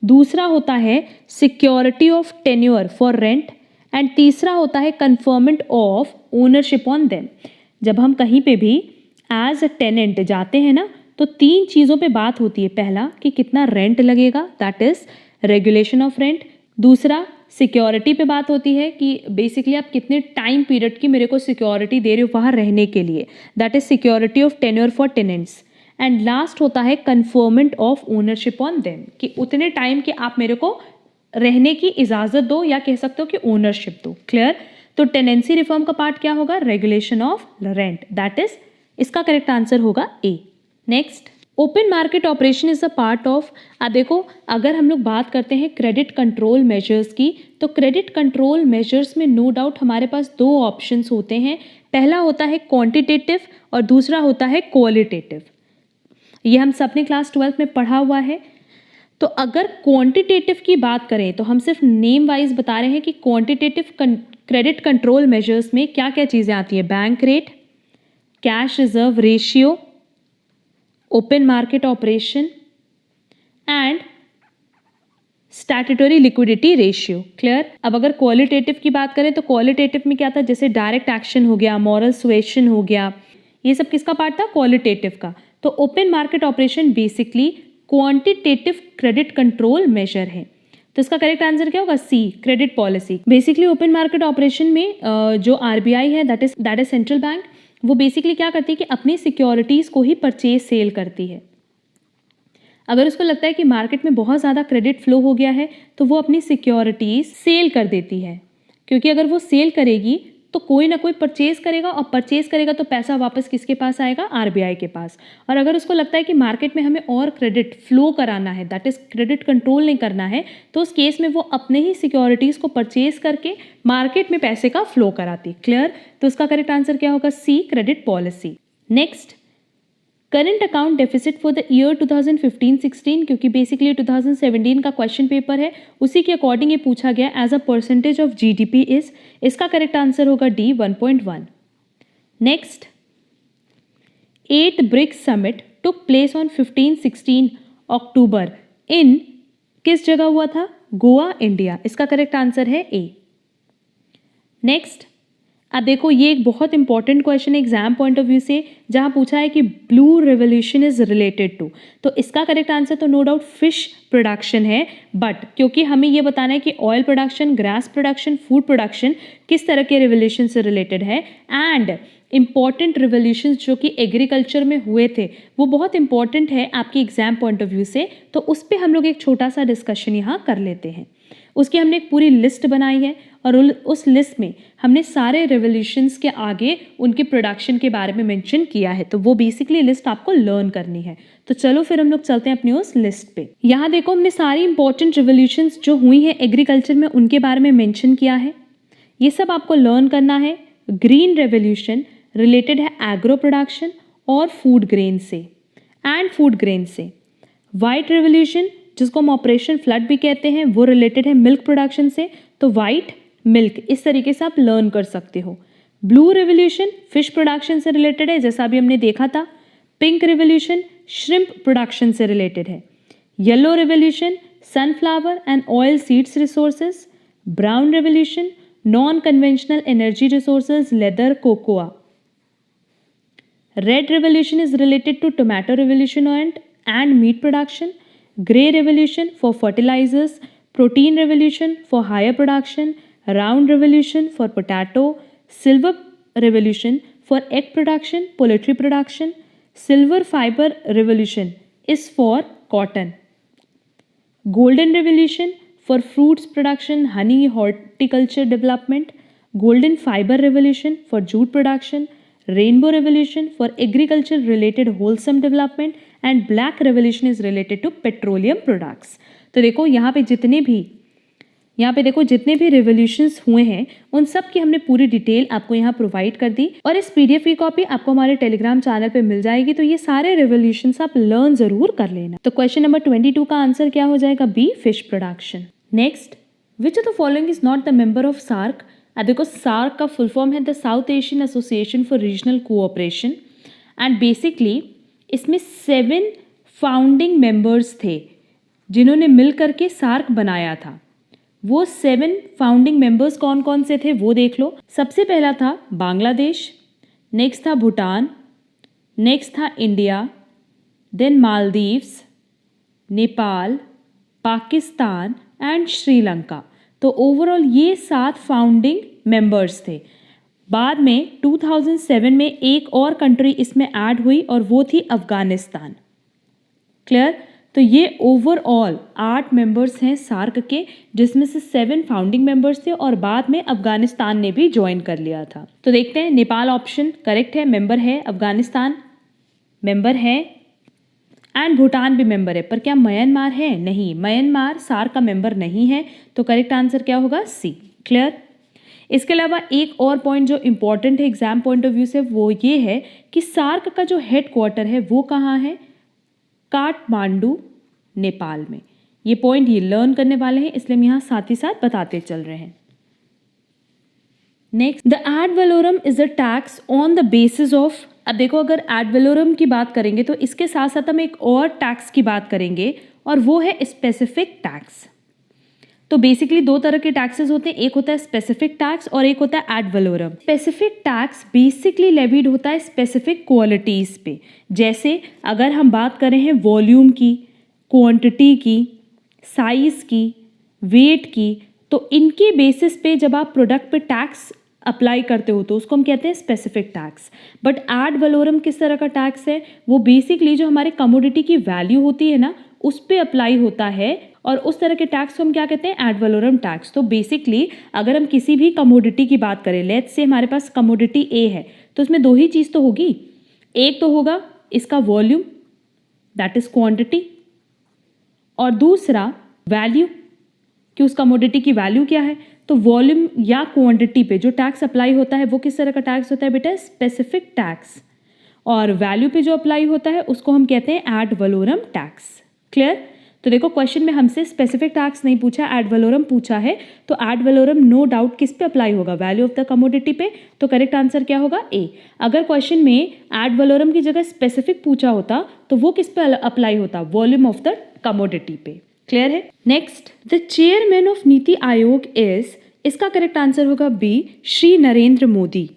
दूसरा होता है security of tenure for rent, and तीसरा होता है conferment of ownership on them. जब हम कहीं पे भी एज अ टेनेंट जाते हैं ना, तो 3 चीज़ों पे बात होती है। पहला कि कितना रेंट लगेगा, that is regulation of rent. दूसरा सिक्योरिटी पे बात होती है कि बेसिकली आप कितने टाइम पीरियड की मेरे को सिक्योरिटी दे रहे हो वहाँ रहने के लिए, that is security of tenure for tenants. And last होता है conferment of ownership on them, कि उतने टाइम के आप मेरे को रहने की इजाज़त दो, या कह सकते हो कि ओनरशिप दो। क्लियर? तो टेनेंसी रिफॉर्म का पार्ट क्या होगा, regulation of rent, that is इसका करेक्ट आंसर होगा A. Next, open market operation is a part of. अब देखो अगर हम लोग बात करते हैं क्रेडिट कंट्रोल मेजर्स की, तो क्रेडिट कंट्रोल मेजर्स में नो डाउट हमारे पास 2 ऑप्शंस होते हैं। पहला होता है क्वांटिटेटिव और दूसरा होता है क्वालिटेटिव। ये हम सबने क्लास 12 में पढ़ा हुआ है। तो अगर क्वांटिटेटिव की बात करें तो हम सिर्फ नेम वाइज बता रहे हैं कि क्वांटिटेटिव क्रेडिट कंट्रोल मेजर्स में क्या क्या चीज़ें आती है, bank rate, cash reserve ratio, open market operation and statutory liquidity ratio. Clear? अब अगर क्वालिटेटिव की बात करें तो क्वालिटेटिव में क्या था, जैसे डायरेक्ट एक्शन हो गया, मॉरल सुएशन हो गया, ये सब किसका पार्ट था, क्वालिटेटिव का। तो open market operation basically quantitative credit control measure है। तो इसका करेक्ट आंसर क्या होगा, C, credit policy. Basically open market operation में जो आरबीआई है, दैट इज सेंट्रल बैंक, वो बेसिकली क्या करती है कि अपनी सिक्योरिटीज़ को ही परचेज सेल करती है। अगर उसको लगता है कि मार्केट में बहुत ज़्यादा क्रेडिट फ्लो हो गया है तो वो अपनी सिक्योरिटीज़ सेल कर देती है, क्योंकि अगर वो सेल करेगी तो कोई ना कोई परचेज करेगा, और परचेज करेगा तो पैसा वापस किसके पास आएगा, आरबीआई के पास। और अगर उसको लगता है कि मार्केट में हमें और क्रेडिट फ्लो कराना है, दैट इज क्रेडिट कंट्रोल नहीं करना है, तो उस केस में वो अपने ही सिक्योरिटीज़ को परचेज करके मार्केट में पैसे का फ्लो कराती। क्लियर? तो उसका करेक्ट आंसर क्या होगा, C, credit policy. Next, current account deficit for the year 2015-16, क्योंकि बेसिकली 2017 का क्वेश्चन पेपर है, उसी के अकॉर्डिंग ये पूछा गया as a percentage of GDP is. इसका करेक्ट आंसर होगा D, 1.1। Next, 8 BRICS summit took place on 15-16 October in किस जगह हुआ था, गोवा, इंडिया। इसका करेक्ट आंसर है ए। नेक्स्ट, अब देखो ये एक बहुत इंपॉर्टेंट क्वेश्चन है एग्जाम पॉइंट ऑफ व्यू से, जहां पूछा है कि blue revolution is related to. तो इसका करेक्ट आंसर तो नो डाउट फिश प्रोडक्शन है, बट क्योंकि हमें ये बताना है कि oil production, grass production, food production किस तरह के रेवोल्यूशन से रिलेटेड है, एंड इंपॉर्टेंट रिवोल्यूशन जो कि एग्रीकल्चर में हुए थे वो बहुत इंपॉर्टेंट है आपकी एग्जाम पॉइंट ऑफ व्यू से, तो उस पर हम लोग एक छोटा सा डिस्कशन यहाँ कर लेते हैं। उसकी हमने एक पूरी लिस्ट बनाई है, और उस लिस्ट में हमने सारे रेवोल्यूशंस के आगे उनके प्रोडक्शन के बारे में मेंशन किया है, तो वो बेसिकली लिस्ट आपको लर्न करनी है। तो चलो फिर हम लोग चलते हैं अपनी उस लिस्ट पे। यहाँ देखो हमने सारी इंपॉर्टेंट रेवोल्यूशंस जो हुई हैं एग्रीकल्चर में उनके बारे में मेंशन किया है, ये सब आपको लर्न करना है। ग्रीन रेवोल्यूशन रिलेटेड है एग्रो प्रोडक्शन और फूड ग्रेन से, एंड फूड ग्रेन से। वाइट रेवोल्यूशन जिसको हम ऑपरेशन फ्लड भी कहते हैं, वो रिलेटेड है मिल्क प्रोडक्शन से, तो वाइट मिल्क इस तरीके से आप लर्न कर सकते हो। ब्लू रेवोल्यूशन फिश प्रोडक्शन से रिलेटेड है, जैसा अभी हमने देखा था। पिंक रेवोल्यूशन श्रिम्प प्रोडक्शन से रिलेटेड है। Yellow revolution sunflower and oil seeds resources. Brown revolution non conventional energy resources, leather, cocoa. Red revolution is related to tomato revolution and meat production. Grey revolution for fertilizers, protein revolution for higher production, round revolution for potato, silver revolution for egg production, poultry production, silver fiber revolution is for cotton, golden revolution for fruits production, honey, horticulture development, golden fiber revolution for jute production, rainbow revolution for agriculture related wholesome development and black revolution is related to petroleum products. तो देखो यहाँ पे जितने भी revolutions हुए हैं उन सब की हमने पूरी डिटेल आपको यहाँ प्रोवाइड कर दी और इस पीडीएफ की कॉपी आपको हमारे टेलीग्राम चैनल पे मिल जाएगी। तो ये सारे रिवोल्यूशंस आप लर्न जरूर कर लेना। तो क्वेश्चन नंबर 22 का आंसर क्या हो जाएगा? B, fish production. Next, which of the following is not the member of SAARC? अब देखो सार्क का फुल फॉर्म है the South Asian Association for Regional Cooperation and basically इसमें 7 फाउंडिंग मेंबर्स थे जिन्होंने मिल करके सार्क बनाया था। वो 7 फाउंडिंग मेंबर्स कौन कौन से थे वो देख लो। सबसे पहला था बांग्लादेश, नेक्स्ट था भूटान, नेक्स्ट था India, then Maldives, Nepal, Pakistan and Sri Lanka. तो ओवरऑल ये 7 फाउंडिंग मेंबर्स थे। बाद में 2007 में एक और कंट्री इसमें ऐड हुई और वो थी अफगानिस्तान। क्लियर? तो ये ओवरऑल 8 मेंबर्स हैं सार्क के, जिसमें से 7 फाउंडिंग मेंबर्स थे और बाद में अफगानिस्तान ने भी ज्वाइन कर लिया था। तो देखते हैं, नेपाल ऑप्शन करेक्ट है, मेंबर है, अफगानिस्तान मेंबर है एंड भूटान भी मेंबर है। पर क्या म्यांमार है? नहीं, म्यांमार सार्क का मेंबर नहीं है। तो करेक्ट आंसर क्या होगा? सी। क्लियर? इसके अलावा एक और पॉइंट जो इंपॉर्टेंट है एग्जाम पॉइंट ऑफ व्यू से वो ये है कि सार्क का जो हेड क्वार्टर है वो कहाँ है? काठमांडू, नेपाल में। ये पॉइंट ये लर्न करने वाले हैं, इसलिए हम यहाँ साथ ही साथ बताते चल रहे हैं। Next, the ad valorem is a tax on the basis of. अब देखो, अगर एड वैलोरम की बात करेंगे तो इसके साथ साथ हम एक और टैक्स की बात करेंगे और वो है स्पेसिफिक टैक्स। तो बेसिकली 2 तरह के टैक्सेस होते हैं, एक होता है स्पेसिफिक टैक्स और एक होता है ad valorem. Specific tax basically levied होता है स्पेसिफिक क्वालिटीज पे। जैसे अगर हम बात करें हैं वॉल्यूम की, क्वांटिटी की, साइज की, वेट की, तो इनके बेसिस पे जब आप प्रोडक्ट पे टैक्स अप्लाई करते हो तो उसको हम कहते हैं specific tax. But ad valorem किस तरह का टैक्स है? वो बेसिकली जो हमारे कमोडिटी की वैल्यू होती है ना उस पे अप्लाई होता है और उस तरह के टैक्स को हम क्या कहते हैं? Ad valorem tax. तो बेसिकली अगर हम किसी भी कमोडिटी की बात करें, लेट्स से हमारे पास कमोडिटी ए है, तो उसमें 2 ही चीज़ तो होगी। एक तो होगा इसका वॉल्यूम, दैट इज क्वांटिटी, और दूसरा वैल्यू कि उस कमोडिटी की वैल्यू क्या है। तो वॉल्यूम या क्वांटिटी पे जो टैक्स अप्लाई होता है वो किस तरह का टैक्स होता है बेटा? Specific tax. और वैल्यू पे जो अप्लाई होता है उसको हम कहते हैं एड वैलोरम टैक्स। क्लियर? तो देखो, क्वेश्चन में हमसे स्पेसिफिक टैक्स नहीं पूछा, एड वैलोरम पूछा है। तो एड वैलोरम नो डाउट किस पे अप्लाई होगा? वैल्यू ऑफ द कमोडिटी पे। तो करेक्ट आंसर क्या होगा? ए। अगर क्वेश्चन में एड वैलोरम की जगह स्पेसिफिक पूछा होता तो वो किस पे अप्लाई होता? वॉल्यूम ऑफ द कमोडिटी पे। क्लियर है? Next, the chairman of NITI Aayog is, इसका करेक्ट आंसर होगा B, Shri Narendra Modi.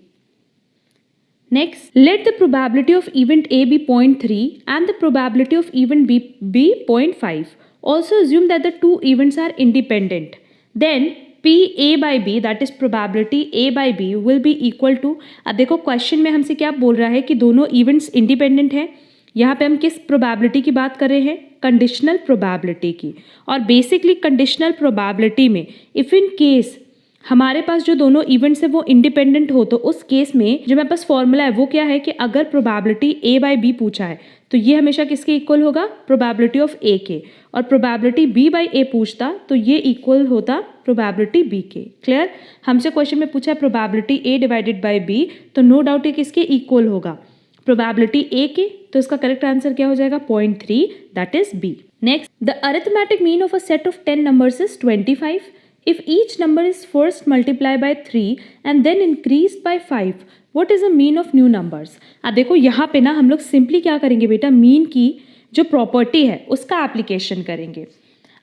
Next, let the probability of event A be 0.3 and the probability of event B be 0.5. Also assume that the 2 events are independent. Then P A by B, that is probability A by B will be equal to, अब देखो question में हमसे क्या बोल रहा है कि दोनों इवेंट्स इंडिपेंडेंट हैं। यहाँ पे हम किस प्रोबेबिलिटी की बात कर रहे हैं? कंडीशनल प्रोबेबिलिटी की। और बेसिकली कंडीशनल प्रोबेबिलिटी में इफ़ इन केस हमारे पास जो दोनों इवेंट्स है वो इंडिपेंडेंट हो तो उस केस में जो मेरे पास फॉर्मूला है वो क्या है कि अगर प्रोबेबिलिटी ए बाई बी पूछा है तो ये हमेशा किसके इक्वल होगा? प्रोबेबिलिटी ऑफ ए के। और प्रोबेबिलिटी बी बाई ए पूछता तो ये इक्वल होता प्रोबेबिलिटी बी के। क्लियर? हमसे क्वेश्चन में पूछा है probability A divided by B, तो नो डाउट ये किसके इक्वल होगा? प्रोबेबिलिटी ए के। तो इसका करेक्ट आंसर क्या हो जाएगा? 0.3, that is B. Next, the arithmetic mean of a set of 10 numbers is 25. If each number is first multiplied by 3 and then increased by 5, what is the mean of new numbers? अब देखो यहाँ पे ना हम लोग simply क्या करेंगे बेटा? मीन की जो प्रॉपर्टी है उसका एप्लीकेशन करेंगे।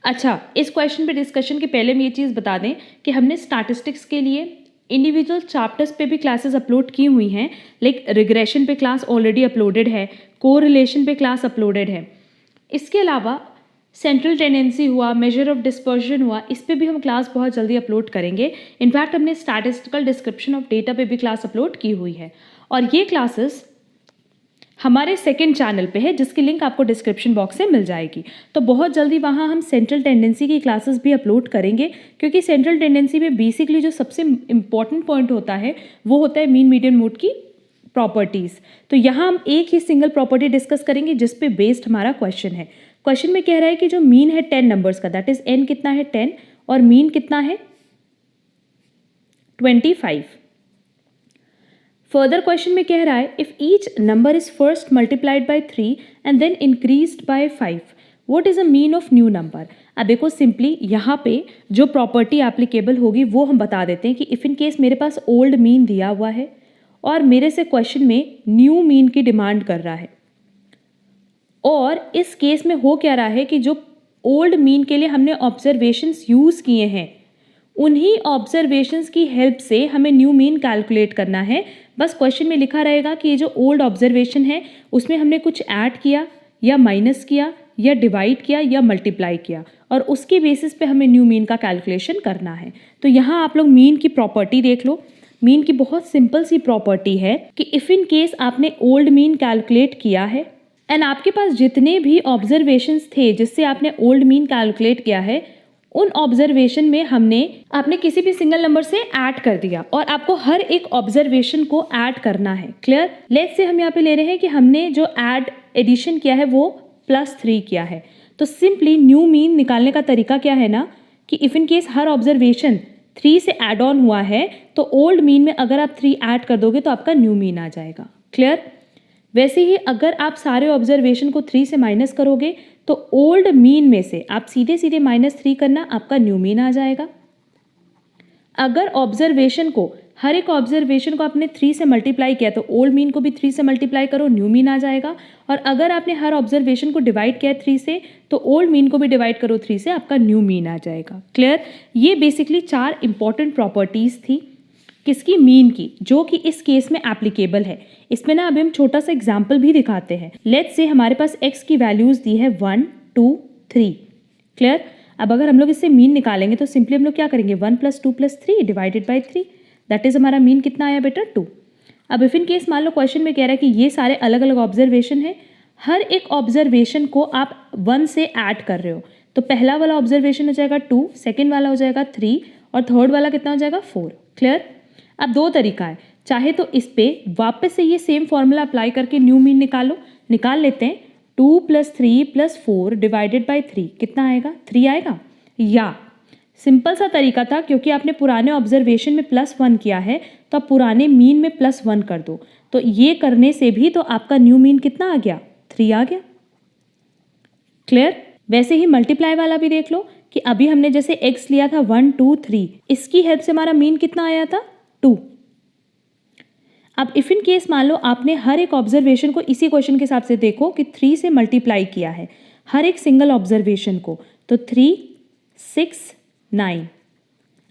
अच्छा, इस क्वेश्चन पे डिस्कशन के पहले हम ये चीज़ बता दें कि हमने स्टैटिस्टिक्स के लिए इंडिविजुअल चैप्टर्स पे भी क्लासेस अपलोड की हुई हैं। लाइक रिग्रेशन पे क्लास ऑलरेडी अपलोडेड है, कोरिलेशन पे क्लास अपलोडेड है। इसके अलावा सेंट्रल टेंडेंसी हुआ, मेजर ऑफ डिस्पर्शन हुआ, इस पे भी हम क्लास बहुत जल्दी अपलोड करेंगे। इनफैक्ट हमने स्टैटिस्टिकल डिस्क्रिप्शन ऑफ डेटा पे भी क्लास अपलोड की हुई है। और ये क्लासेस हमारे सेकंड चैनल पे है, जिसकी लिंक आपको डिस्क्रिप्शन बॉक्स में मिल जाएगी। तो बहुत जल्दी वहाँ हम सेंट्रल टेंडेंसी की क्लासेस भी अपलोड करेंगे, क्योंकि सेंट्रल टेंडेंसी में बेसिकली जो सबसे इम्पॉर्टेंट पॉइंट होता है वो होता है मीन मीडियन मोड की प्रॉपर्टीज़। तो यहाँ हम एक ही सिंगल प्रॉपर्टी डिस्कस करेंगे जिस पे बेस्ड हमारा क्वेश्चन है। क्वेश्चन में कह रहा है कि जो मीन है 10 नंबर्स का, दैट इज n कितना है 10 और मीन कितना है 25। फर्दर क्वेश्चन में कह रहा है if each number is first multiplied by 3 and then increased by 5 what is a mean of new number. अब देखो सिंपली यहाँ पे जो प्रॉपर्टी एप्लीकेबल होगी वो हम बता देते हैं कि इफ इन केस मेरे पास ओल्ड मीन दिया हुआ है और मेरे से क्वेश्चन में न्यू मीन की डिमांड कर रहा है, और इस केस में हो क्या रहा है कि जो ओल्ड मीन के लिए हमने ऑब्जर्वेशंस यूज़ किए हैं उन्हीं ऑब्जर्वेशंस की हेल्प से हमें न्यू मीन कैलकुलेट करना है। बस क्वेश्चन में लिखा रहेगा कि ये जो ओल्ड ऑब्जर्वेशन है उसमें हमने कुछ ऐड किया या माइनस किया या डिवाइड किया या मल्टीप्लाई किया, और उसके बेसिस पे हमें न्यू मीन का कैलकुलेशन करना है। तो यहाँ आप लोग मीन की प्रॉपर्टी देख लो। मीन की बहुत सिंपल सी प्रॉपर्टी है कि इफ़ इन केस आपने ओल्ड मीन कैलकुलेट किया है एंड आपके पास जितने भी ऑब्जर्वेशंस थे जिससे आपने ओल्ड मीन कैलकुलेट किया है उन ऑब्जर्वेशन में आपने किसी भी सिंगल नंबर से ऐड कर दिया और आपको हर एक ऑब्जर्वेशन को ऐड करना है। क्लियर। लेट्स से हम यहाँ पे ले रहे हैं कि हमने जो एडिशन किया है वो +3 किया है। तो सिंपली न्यू मीन निकालने का तरीका क्या है ना कि if in case her observation 3 से ऐड ऑन हुआ है तो ओल्ड मीन में अगर आप 3 ऐड कर दोगे तो आपका न्यू मीन आ जाएगा। क्लियर। वैसे ही अगर आप सारे ऑब्जर्वेशन को 3 से माइनस करोगे तो ओल्ड मीन में से आप सीधे सीधे -3 करना, आपका न्यू मीन आ जाएगा। अगर ऑब्जर्वेशन को हर एक ऑब्जर्वेशन को आपने 3 से मल्टीप्लाई किया तो ओल्ड मीन को भी 3 से मल्टीप्लाई करो, न्यू मीन आ जाएगा। और अगर आपने हर ऑब्जर्वेशन को डिवाइड किया 3 से तो ओल्ड मीन को भी डिवाइड करो 3 से, आपका न्यू मीन आ जाएगा। क्लियर। ये बेसिकली 4 इंपॉर्टेंट प्रॉपर्टीज़ थी किसकी, मीन की, जो कि इस केस में एप्लीकेबल है। इसमें ना अभी हम छोटा सा एग्जाम्पल भी दिखाते हैं। लेट्स से हमारे पास x की वैल्यूज दी है 1 2 3। क्लियर। अब अगर हम लोग इससे मीन निकालेंगे तो सिंपली हम लोग क्या करेंगे 1 + 2 + 3 डिवाइडेड बाई 3, दैट इज हमारा मीन कितना आया बेटा 2। अब इफ इन केस मान लो क्वेश्चन में कह रहा है कि ये सारे अलग अलग ऑब्जर्वेशन है, हर एक ऑब्जर्वेशन को आप 1 से ऐड कर रहे हो, तो पहला वाला ऑब्जर्वेशन हो जाएगा 2, सेकेंड वाला हो जाएगा 3 और थर्ड वाला कितना हो जाएगा 4। क्लियर। अब 2 तरीका है, चाहे तो इस पे वापस से ये सेम फॉर्मूला अप्लाई करके न्यू मीन निकाल लेते हैं। 2 + 3 + 4 डिवाइडेड बाई 3 कितना आएगा 3 आएगा। या सिंपल सा तरीका था, क्योंकि आपने पुराने ऑब्जर्वेशन में +1 किया है तो आप पुराने मीन में +1 कर दो, तो ये करने से भी तो आपका न्यू मीन कितना आ गया 3 आ गया। क्लियर। वैसे ही मल्टीप्लाई वाला भी देख लो कि अभी हमने जैसे x लिया था 1 2 3, इसकी हेल्प से हमारा मीन कितना आया था 2। अब इफ इन केस मान लो आपने हर एक ऑब्जर्वेशन को इसी क्वेश्चन के हिसाब से देखो कि 3 से मल्टीप्लाई किया है हर एक सिंगल ऑब्जर्वेशन को, तो 3 6 9।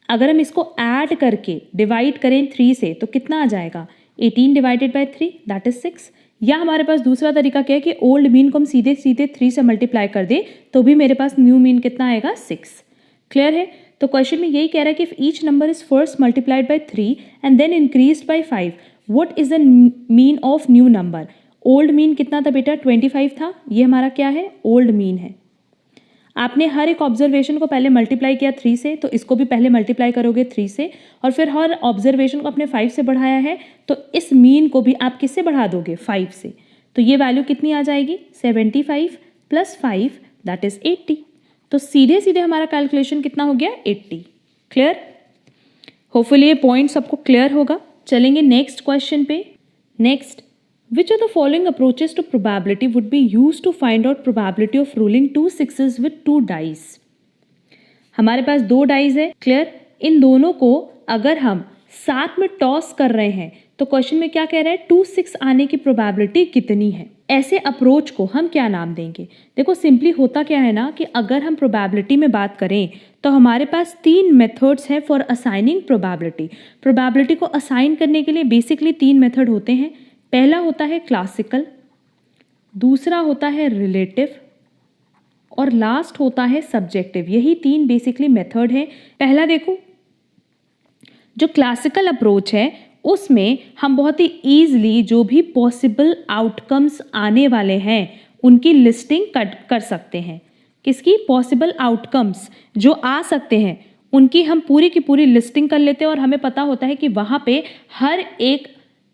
अगर हम इसको ऐड करके डिवाइड करें 3 से तो कितना आ जाएगा 18 डिवाइडेड बाई 3 दैट इज 6। या हमारे पास दूसरा तरीका क्या है कि ओल्ड मीन को हम सीधे सीधे 3 से मल्टीप्लाई कर दे तो भी मेरे पास न्यू मीन कितना आएगा 6। क्लियर है। तो क्वेश्चन में यही कह रहा है कि if each number is first multiplied by 3 and then increased by 5 what is the mean of new number. Old mean कितना था बेटा 25 था, ये हमारा क्या है ओल्ड मीन है। आपने हर एक ऑब्जर्वेशन को पहले मल्टीप्लाई किया 3 से, तो इसको भी पहले मल्टीप्लाई करोगे 3 से, और फिर हर ऑब्जर्वेशन को आपने 5 से बढ़ाया है तो इस मीन को भी आप किससे बढ़ा दोगे 5 से, तो ये वैल्यू कितनी आ जाएगी 75 + 5 दैट इज 80। तो सीधे सीधे हमारा कैलकुलेशन कितना हो गया 80। क्लियर। होपफुली ये पॉइंट सबको क्लियर होगा। चलेंगे नेक्स्ट क्वेश्चन पे। Next, which of the following approaches to probability would be used to find out probability of rolling 2 sixes with 2 dice। हमारे पास 2 डाइज है। क्लियर। इन दोनों को अगर हम साथ में टॉस कर रहे हैं तो क्वेश्चन में क्या कह रहा है 2 6 आने की प्रोबेबिलिटी कितनी है। ऐसे अप्रोच को हम क्या नाम देंगे। देखो सिंपली होता क्या है ना कि अगर हम प्रोबेबिलिटी में बात करें तो हमारे पास 3 मेथड्स हैं फॉर असाइनिंग प्रोबेबिलिटी। प्रोबेबिलिटी को असाइन करने के लिए बेसिकली 3 मेथड होते हैं। पहला होता है क्लासिकल, दूसरा होता है रिलेटिव और लास्ट होता है सब्जेक्टिव। यही 3 बेसिकली मेथड है। पहला देखो, जो क्लासिकल अप्रोच है उसमें हम बहुत ही ईजिली जो भी पॉसिबल आउटकम्स आने वाले हैं उनकी लिस्टिंग कर सकते हैं। किसकी? पॉसिबल आउटकम्स जो आ सकते हैं उनकी हम पूरी की पूरी लिस्टिंग कर लेते हैं और हमें पता होता है कि वहाँ पे हर एक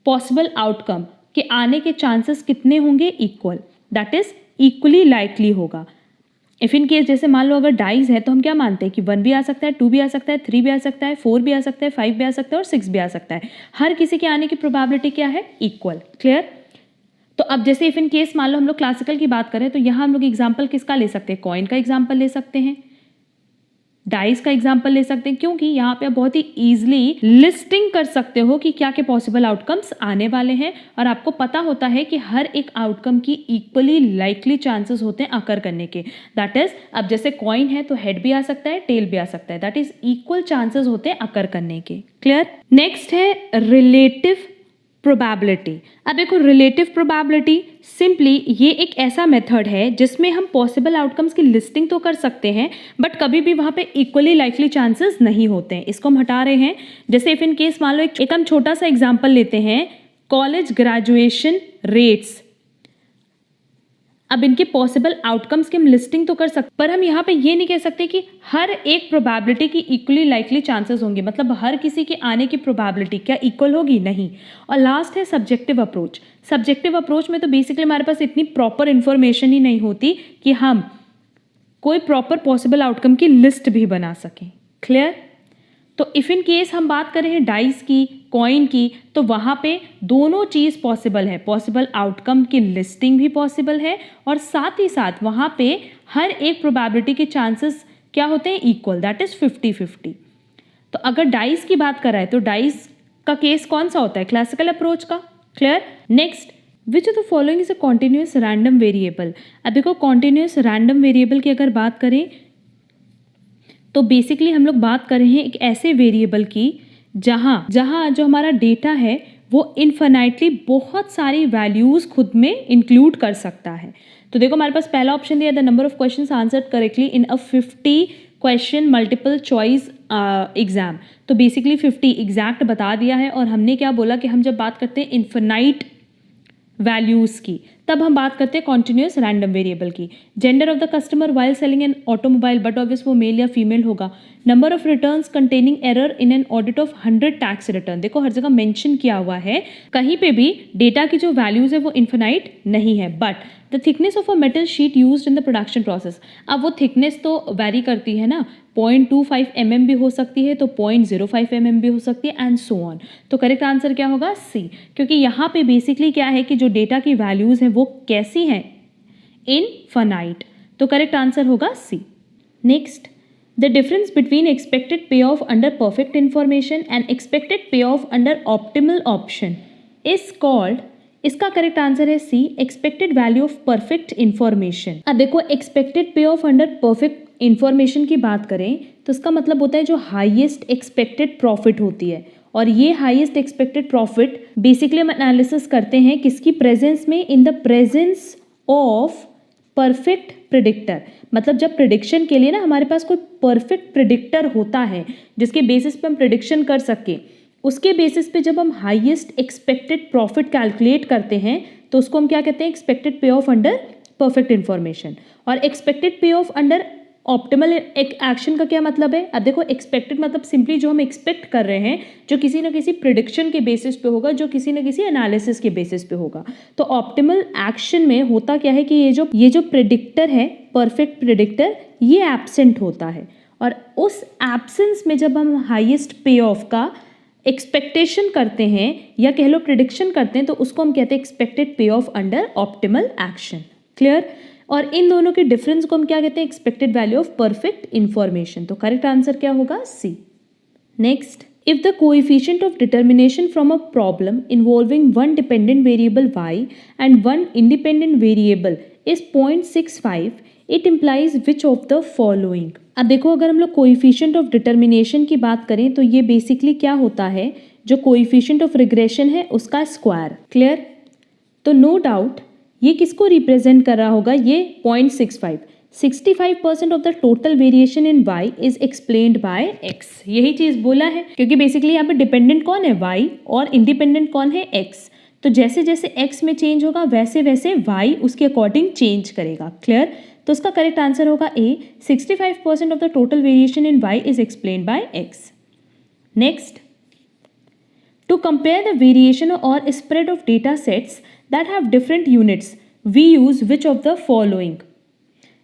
पॉसिबल आउटकम के आने के चांसेस कितने होंगे? Equal, that is equally likely होगा। इफ इन केस जैसे मान लो अगर डाइज है तो हम क्या मानते हैं कि 1 भी आ सकता है, 2 भी आ सकता है, 3 भी आ सकता है, 4 भी आ सकता है, 5 भी आ सकता है और 6 भी आ सकता है। हर किसी के आने की प्रोबेबिलिटी क्या है? इक्वल। क्लियर? तो अब जैसे इफ इन केस मान लो हम लोग क्लासिकल की बात करें तो यहाँ हम लोग एग्जाम्पल किसका ले सकते हैं? कॉइन का एग्जाम्पल ले सकते हैं, डाइस का एग्जाम्पल ले सकते हैं, क्योंकि यहाँ पे आप बहुत ही ईजिली लिस्टिंग कर सकते हो कि क्या क्या पॉसिबल आउटकम्स आने वाले हैं और आपको पता होता है कि हर एक आउटकम की इक्वली लाइकली चांसेस होते हैं अकर करने के। दैट इज अब जैसे कॉइन है तो हेड भी आ सकता है, टेल भी आ सकता है, दैट इज इक्वल चांसेस होते हैं अकर करने के। क्लियर? नेक्स्ट है रिलेटिव प्रोबेबिलिटी। अब देखो रिलेटिव प्रोबेबिलिटी सिंपली ये एक ऐसा मेथड है जिसमें हम पॉसिबल आउटकम्स की लिस्टिंग तो कर सकते हैं बट कभी भी वहाँ पे इक्वली लाइकली चांसेस नहीं होते हैं। इसको हम हटा रहे हैं। जैसे इफ इन केस मान लो एक हम छोटा सा एग्जांपल लेते हैं, कॉलेज ग्रेजुएशन रेट्स। अब इनके पॉसिबल आउटकम्स की हम लिस्टिंग तो कर सकते, पर हम यहाँ पे ये नहीं कह सकते कि हर एक प्रोबेबिलिटी की इक्वली लाइकली चांसेस होंगे, मतलब हर किसी के आने की प्रोबेबिलिटी क्या इक्वल होगी? नहीं। और लास्ट है सब्जेक्टिव अप्रोच। सब्जेक्टिव अप्रोच में तो बेसिकली हमारे पास इतनी प्रॉपर इंफॉर्मेशन ही नहीं होती कि हम कोई प्रॉपर पॉसिबल आउटकम की लिस्ट भी बना सकें। क्लियर? तो इफ इन केस हम बात करें डाइस की, कॉइन की, तो वहाँ पे दोनों चीज़ पॉसिबल है। पॉसिबल आउटकम की लिस्टिंग भी पॉसिबल है और साथ ही साथ वहाँ पे हर एक प्रोबेबिलिटी के चांसेस क्या होते हैं? Equal, that is 50-50। तो अगर डाइस की बात करा है तो डाइस का केस कौन सा होता है? क्लासिकल अप्रोच का। Clear? Next, which of the following is a continuous random variable. अब देखो कॉन्टिन्यूस रैंडम वेरिएबल की अगर बात करें तो बेसिकली हम लोग बात कर रहे हैं एक ऐसे वेरिएबल की जहाँ जो हमारा डेटा है वो इन्फिनाइटली बहुत सारी वैल्यूज़ खुद में इंक्लूड कर सकता है। तो देखो हमारे पास पहला ऑप्शन दिया, the number of questions answered correctly in a 50 question multiple choice exam. तो बेसिकली 50 एग्जैक्ट बता दिया है और हमने क्या बोला कि हम जब बात करते हैं इन्फिनाइट वैल्यूज़ की तब हम बात करते हैं कॉन्टिन्यूस रैंडम वेरिएबल की। Gender of the customer while selling an automobile, but obvious वो मेल या फीमेल होगा। Number of returns containing error in an audit of 100 tax return. देखो हर जगह मेंशन किया हुआ है, कहीं पे भी डेटा की जो वैल्यूज है वो इन्फिनाइट नहीं है। But the thickness of a metal sheet used in the production process. अब वो थिकनेस तो वैरी करती है ना, 0.25 mm भी हो सकती है, तो 0.05 mm भी हो सकती है, एंड सो ऑन। तो करेक्ट आंसर क्या होगा? सी, क्योंकि यहाँ पे बेसिकली क्या है कि जो डेटा की वैल्यूज हैं वो कैसी हैं? इनफिनाइट। तो करेक्ट आंसर होगा C. Next, the difference between expected payoff under perfect information and expected payoff under optimal option is called. इसका करेक्ट आंसर है C, expected value of perfect information. अब देखो expected payoff under perfect information की बात करें तो इसका मतलब होता है जो हाईएस्ट एक्सपेक्टेड प्रॉफिट होती है, और ये हाईएस्ट एक्सपेक्टेड प्रॉफिट बेसिकली हम एनालिसिस करते हैं किसकी प्रेजेंस में? In the presence of perfect predictor. मतलब जब प्रिडिक्शन के लिए ना हमारे पास कोई परफेक्ट प्रिडिक्टर होता है जिसके बेसिस पे हम प्रिडिक्शन कर सके, उसके बेसिस पे जब हम हाईएस्ट एक्सपेक्टेड प्रॉफिट कैलकुलेट करते हैं तो उसको हम क्या कहते हैं? Expected payoff under perfect information. और expected payoff under optimal action का क्या मतलब है? अब देखो एक्सपेक्टेड मतलब सिंपली जो हम एक्सपेक्ट कर रहे हैं जो किसी ना किसी प्रिडिक्शन के बेसिस पे होगा, जो किसी ना किसी एनालिसिस के बेसिस पे होगा। तो ऑप्टिमल एक्शन में होता क्या है कि ये जो प्रिडिक्टर है, परफेक्ट प्रिडिक्टर, ये एब्सेंट होता है, और उस एब्सेंस में जब हम हाईएस्ट पे ऑफ का एक्सपेक्टेशन करते हैं या कह लो प्रिडिक्शन करते हैं तो उसको हम कहते हैं expected payoff under optimal action. Clear? और इन दोनों के डिफरेंस को हम क्या कहते हैं? Expected value of perfect information. तो करेक्ट आंसर क्या होगा? C. Next, if the coefficient of determination from a problem involving one dependent variable y and one independent variable is 0.65, it implies which of the following. अब देखो अगर हम लोग coefficient of determination की बात करें तो ये बेसिकली क्या होता है? जो कोएफिशिएंट ऑफ रिग्रेशन है उसका स्क्वायर। क्लियर? तो नो डाउट ये किसको रिप्रेजेंट कर रहा होगा? ये 0.65। 65% of the total variation in y is explained bye x। यही चीज बोला है, क्योंकि बेसिकली यहाँ पे डिपेंडेंट कौन है y और इंडिपेंडेंट कौन है x। तो जैसे जैसे x में चेंज होगा वैसे वैसे y उसके अकॉर्डिंग चेंज करेगा। क्लियर? तो उसका करेक्ट आंसर होगा ए, 65% of the total variation in y is explained bye x। Next, to compare the variation or spread of data sets that have different units, we use which of the following?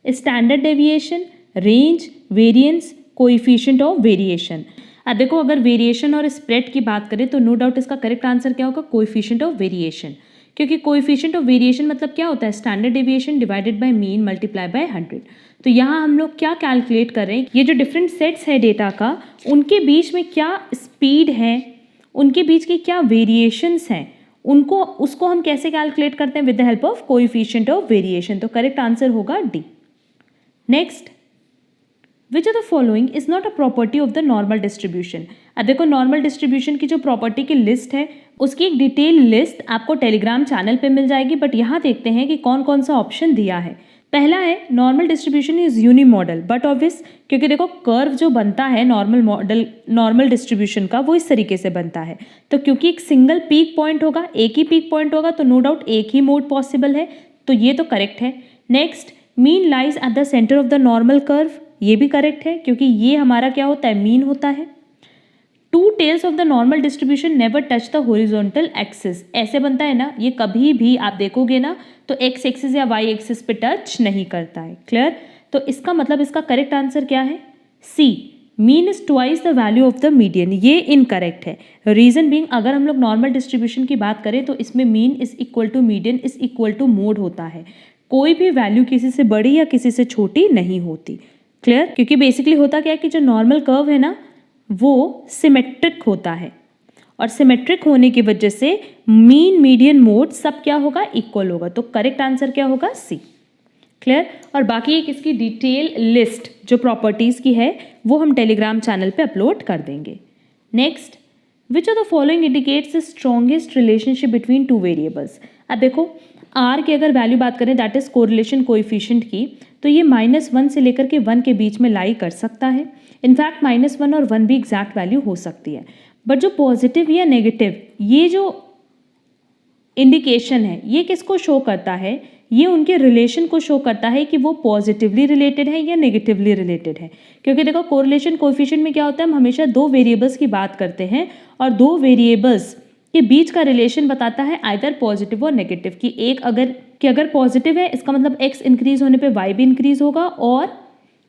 Standard deviation, range, variance, coefficient of variation। अब देखो, अगर variation और spread की बात करें तो no doubt इसका correct answer क्या होगा? Coefficient of variation. क्योंकि कोएफिशिएंट ऑफ वेरिएशन मतलब क्या होता है? Standard deviation divided by mean multiply by 100। तो यहाँ हम लोग क्या कैलकुलेट कर रहे हैं? ये जो डिफरेंट सेट्स है डेटा का, उनके बीच में क्या स्पीड है, उनके बीच की क्या वेरिएशंस हैं, उसको हम कैसे कैलकुलेट करते हैं? With the help of coefficient of variation. तो करेक्ट आंसर होगा D. Next, which of the following is not a property of the normal distribution. अब देखो, नॉर्मल डिस्ट्रीब्यूशन की जो प्रॉपर्टी की लिस्ट है उसकी एक डिटेल लिस्ट आपको टेलीग्राम चैनल पे मिल जाएगी, बट यहाँ देखते हैं कि कौन कौन सा ऑप्शन दिया है। पहला है normal distribution is unimodal, but obvious, क्योंकि देखो कर्व जो बनता है नॉर्मल डिस्ट्रीब्यूशन का वो इस तरीके से बनता है। तो क्योंकि एक सिंगल पीक पॉइंट होगा, एक ही पीक पॉइंट होगा, तो नो डाउट एक ही मोड पॉसिबल है, तो ये तो करेक्ट है। Next, mean lies at the centre of the normal curve, ये भी करेक्ट है, क्योंकि ये हमारा क्या होता है? मीन होता है। Two tails of the normal distribution never touch the horizontal axis, ऐसे बनता है ना, ये कभी भी आप देखोगे ना तो एक्स एक्सिस या वाई एक्सिस पे टच नहीं करता है। क्लियर? तो इसका मतलब इसका करेक्ट आंसर क्या है? C, mean is twice the value of the median. ये इनकरेक्ट है। रीजन बीइंग, अगर हम लोग नॉर्मल डिस्ट्रीब्यूशन की बात करें तो इसमें mean is equal to median is equal to mode होता है। कोई भी वैल्यू किसी से बड़ी या किसी से छोटी नहीं होती। क्लियर? क्योंकि बेसिकली होता क्या है कि जो नॉर्मल कर्व है ना वो सिमेट्रिक होता है, और सिमेट्रिक होने की वजह से मीन मीडियन मोड सब क्या होगा? इक्वल होगा। तो करेक्ट आंसर क्या होगा? सी। क्लियर? और बाकी एक इसकी डिटेल लिस्ट जो प्रॉपर्टीज की है वो हम टेलीग्राम चैनल पे अपलोड कर देंगे। Next, which of the following indicates the strongest relationship between two variables. अब देखो, आर की अगर वैल्यू बात करें दैट इज कोरिलेशन कोएफिशिएंट की, तो ये -1 से लेकर के 1 के बीच में लाई कर सकता है। इनफैक्ट -1 और 1 भी एग्जैक्ट वैल्यू हो सकती है। बट जो पॉजिटिव या नेगेटिव ये जो इंडिकेशन है ये किसको शो करता है? ये उनके रिलेशन को शो करता है कि वो पॉजिटिवली रिलेटेड है या नेगेटिवली रिलेटेड है। क्योंकि देखो, कोरिलेशन कोएफिशिएंट में क्या होता है? हम हमेशा दो वेरिएबल्स की बात करते हैं और दो वेरिएबल्स के बीच का रिलेशन बताता है आइदर पॉजिटिव और नेगेटिव की। एक अगर पॉजिटिव है इसका मतलब x इंक्रीज होने पे y भी इंक्रीज होगा, और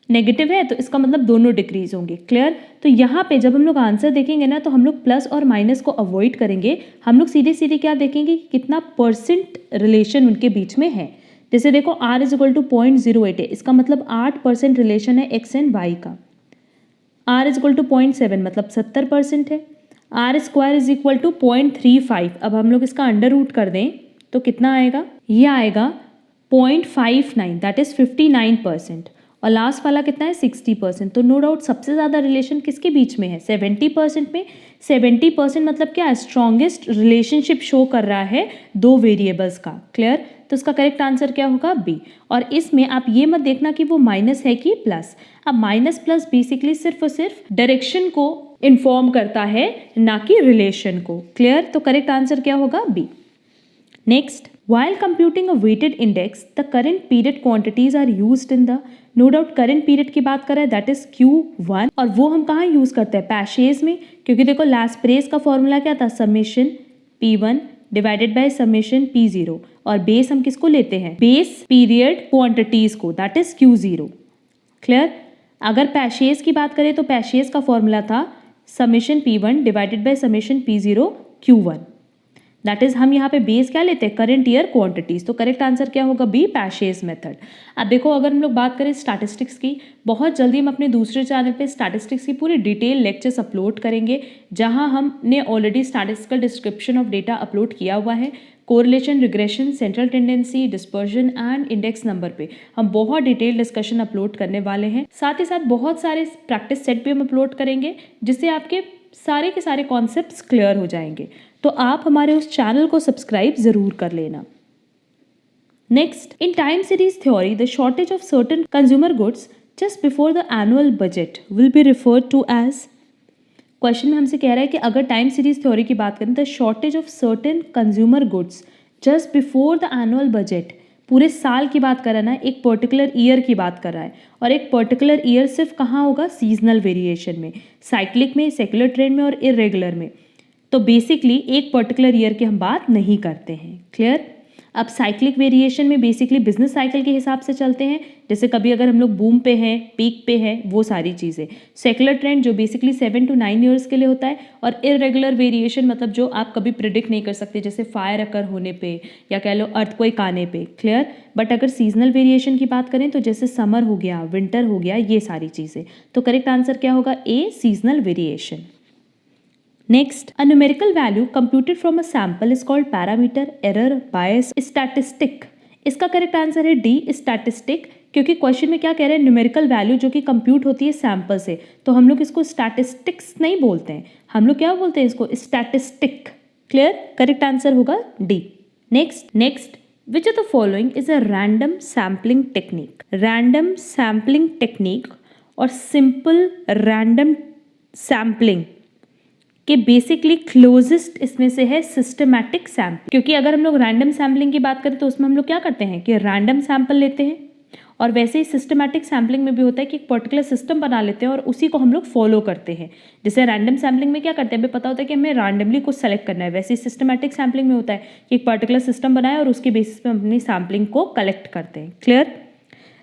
नेगेटिव है तो इसका मतलब दोनों डिक्रीज होंगे। क्लियर? तो यहाँ पे जब हम लोग आंसर देखेंगे ना तो हम लोग प्लस और माइनस को अवॉइड करेंगे। हम लोग सीधे सीधे क्या देखेंगे कि कितना परसेंट रिलेशन उनके बीच में है। जैसे देखो, r इज इक्वल टू 0.08 है, इसका मतलब 8% रिलेशन है x एंड y का। r इज इक्वल टू 0.7 मतलब 70% है। R square is equal to 0.35। अब हम लोग इसका अंडर रूट कर दें तो कितना आएगा? ये आएगा 0.59, दैट इज 59%। और लास्ट वाला कितना है? 60%। तो नो डाउट सबसे ज़्यादा रिलेशन किसके बीच में है? 70% में। 70% मतलब क्या? स्ट्रॉन्गेस्ट रिलेशनशिप शो कर रहा है दो वेरिएबल्स का। क्लियर? तो इसका करेक्ट आंसर क्या होगा? बी। और इसमें आप ये मत देखना कि वो माइनस है कि प्लस। अब माइनस प्लस बेसिकली सिर्फ और सिर्फ डायरेक्शन को इन्फॉर्म करता है, ना कि रिलेशन को। क्लियर? तो करेक्ट आंसर क्या होगा? B. Next, while computing a weighted index the current period quantities are used in the, no doubt current period की बात करें दैट इज Q1, और वो हम कहाँ यूज करते हैं? पैशेज में। क्योंकि देखो लैस्प्रेस का फॉर्मूला क्या था? Summation P1 divided by summation P0, और बेस हम किसको लेते हैं? बेस पीरियड क्वांटिटीज को, दैट इज Q0। क्लियर? अगर पैशेज की बात करें तो पैशेज का फॉर्मूला था summation P1 divided by summation P0 Q1, that is हम यहाँ पे बेस क्या लेते हैं? Current year quantities. तो करेक्ट आंसर क्या होगा? B, Paasche's method. अब देखो, अगर हम लोग बात करें स्टैटिस्टिक्स की, बहुत जल्दी हम अपने दूसरे चैनल पे स्टैटिस्टिक्स की पूरी डिटेल लेक्चर्स अपलोड करेंगे, जहाँ हमने already statistical description of data upload किया हुआ है। Correlation, regression, central tendency, dispersion and index number पे हम बहुत डिटेल डिस्कशन अपलोड करने वाले हैं। साथ ही साथ बहुत सारे प्रैक्टिस सेट भी हम अपलोड करेंगे, जिससे आपके सारे के सारे कॉन्सेप्ट्स क्लियर हो जाएंगे। तो आप हमारे उस चैनल को सब्सक्राइब ज़रूर कर लेना। Next, in time series theory the shortage of certain consumer goods just before the annual budget will be referred to as. Question में हमसे कह रहा है कि अगर टाइम सीरीज थ्योरी की बात करें, the shortage of certain consumer goods just before the annual budget, पूरे साल की बात कर रहा है ना, एक पर्टिकुलर ईयर की बात कर रहा है, और एक पर्टिकुलर ईयर सिर्फ कहाँ होगा, सीजनल वेरिएशन में, साइक्लिक में, सेकुलर ट्रेंड में और इरेगुलर में। तो बेसिकली एक पर्टिकुलर ईयर की हम बात नहीं करते हैं। क्लियर। अब साइक्लिक वेरिएशन में बेसिकली बिजनेस साइकिल के हिसाब से चलते हैं, जैसे कभी अगर हम लोग बूम पे हैं, पीक पे हैं, वो सारी चीज़ें। सेकुलर ट्रेंड जो बेसिकली 7 to 9 ईयर्स के लिए होता है, और इरेगुलर वेरिएशन मतलब जो आप कभी प्रिडिक्ट नहीं कर सकते, जैसे फायर अकर होने पे या कह लो अर्थक्वेक आने पे। क्लियर। बट अगर सीजनल वेरिएशन की बात करें तो जैसे समर हो गया, विंटर हो गया, ये सारी चीज़ें। तो करेक्ट आंसर क्या होगा, A, seasonal variation. Next, a numerical value computed from a sample is called parameter, error, bias, statistic. इसका करेक्ट आंसर है डी, स्टैटिस्टिक, क्योंकि क्वेश्चन में क्या कह रहे हैं, न्यूमेरिकल वैल्यू जो कि कंप्यूट होती है सैंपल से, तो हम लोग इसको स्टैटिस्टिक्स नहीं बोलते हैं, हम लोग क्या बोलते हैं इसको, स्टैटिस्टिक। क्लियर। करेक्ट आंसर होगा D. Next, which of the following is a random sampling technique. Random sampling technique और सिंपल रैंडम सैम्पलिंग कि बेसिकली क्लोजेस्ट इसमें से है सिस्टमैटिक सैम्पल, क्योंकि अगर हम लोग रैंडम सैम्पलिंग की बात करें तो उसमें हम लोग क्या करते हैं कि रैंडम सैंपल लेते हैं, और वैसे ही सिस्टमैटिक सैम्पलिंग में भी होता है कि एक पर्टिकुलर सिस्टम बना लेते हैं और उसी को हम लोग फॉलो करते हैं। जैसे रैंडम सैम्पलिंग में क्या करते हैं, हमें पता होता है कि हमें रैंडमली कुछ सेलेक्ट करना है, वैसे ही सिस्टमैटिक सैम्पलिंग में होता है कि एक पर्टिकुलर सिस्टम बनाए और उसके बेसिस पे हम अपनी सैम्पलिंग को कलेक्ट करते हैं। क्लियर।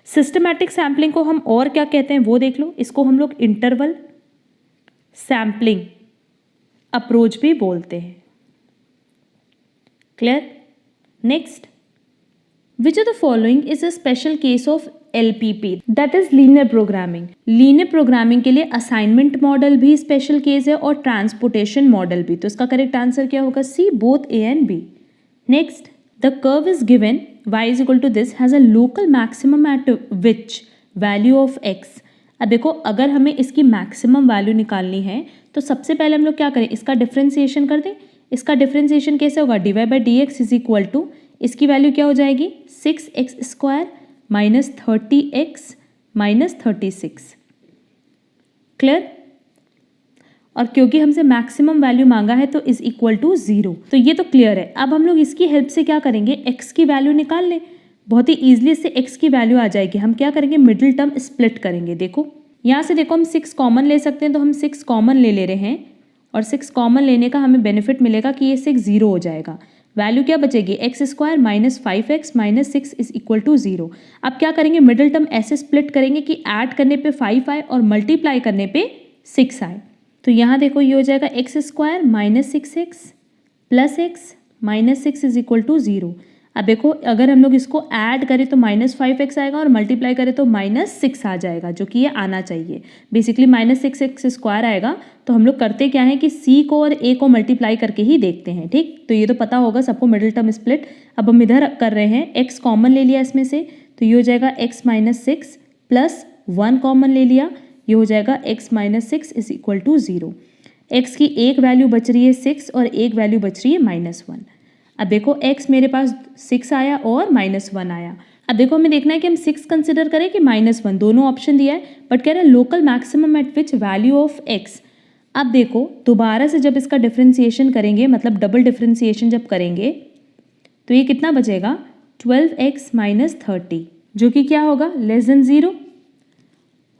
सिस्टमैटिक सैम्पलिंग को हम और क्या कहते हैं वो देख लो, इसको हम लोग इंटरवल सैम्पलिंग अप्रोच भी बोलते हैं। Clear. Next, which of the following is a special case of LPP, that is linear programming. Linear programming के लिए असाइनमेंट मॉडल भी स्पेशल केस है और ट्रांसपोर्टेशन मॉडल भी, तो इसका करेक्ट आंसर क्या होगा, C, both A and B। Next, the curve is given y is equal to this has a local maximum at which value of x। अब देखो, अगर हमें इसकी मैक्सिमम वैल्यू निकालनी है तो सबसे पहले हम लोग क्या करें, इसका डिफरेंशिएशन कर दें। इसका डिफरेंशिएशन कैसे होगा, dy by dx is equal to, इसकी वैल्यू क्या हो जाएगी, 6x² minus 30x minus 36। Clear. और क्योंकि हमसे मैक्सिमम वैल्यू मांगा है तो इज इक्वल टू 0, तो ये तो क्लियर है। अब हम लोग इसकी हेल्प से क्या करेंगे, x की वैल्यू निकाल लें, बहुत ही ईजिली से x की वैल्यू आ जाएगी। हम क्या करेंगे, मिडिल टर्म स्प्लिट करेंगे। देखो यहाँ से देखो हम 6 कॉमन ले सकते हैं, तो हम 6 कॉमन ले रहे हैं, और 6 कॉमन लेने का हमें बेनिफिट मिलेगा कि ये 6 0 हो जाएगा। वैल्यू क्या बचेगी, x² minus 5x minus 6 is equal to 0। अब क्या करेंगे, मिडिल टर्म ऐसे स्प्लिट करेंगे कि ऐड करने पे 5 आए और मल्टीप्लाई करने पे 6 आए। तो यहाँ देखो ये हो जाएगा x² minus 6x plus x minus 6 is equal to 0। अब देखो अगर हम लोग इसको ऐड करें तो माइनस 5x आएगा और मल्टीप्लाई करें तो माइनस 6 आ जाएगा, जो कि ये आना चाहिए। बेसिकली माइनस 6x² आएगा। तो हम लोग करते क्या है कि c को और a को मल्टीप्लाई करके ही देखते हैं। ठीक, तो ये तो पता होगा सबको, मिडिल टर्म स्प्लिट। अब हम इधर कर रहे हैं, x कॉमन ले लिया इसमें से, तो ये हो जाएगा x माइनस 6 प्लस 1 कॉमन ले लिया, ये हो जाएगा x minus 6 is equal to 0। x की एक वैल्यू बच रही है 6 और एक वैल्यू बच रही है -1। अब देखो x मेरे पास 6 आया और -1 आया। अब देखो हमें देखना है कि हम 6 कंसिडर करें कि -1, दोनों ऑप्शन दिया है, बट कह रहे हैं local maximum at which value of x। अब देखो दोबारा से जब इसका डिफरेंशिएशन करेंगे, मतलब डबल डिफरेंशिएशन जब करेंगे, तो ये कितना बचेगा, 12x माइनस 30, जो कि क्या होगा, लेस देन 0।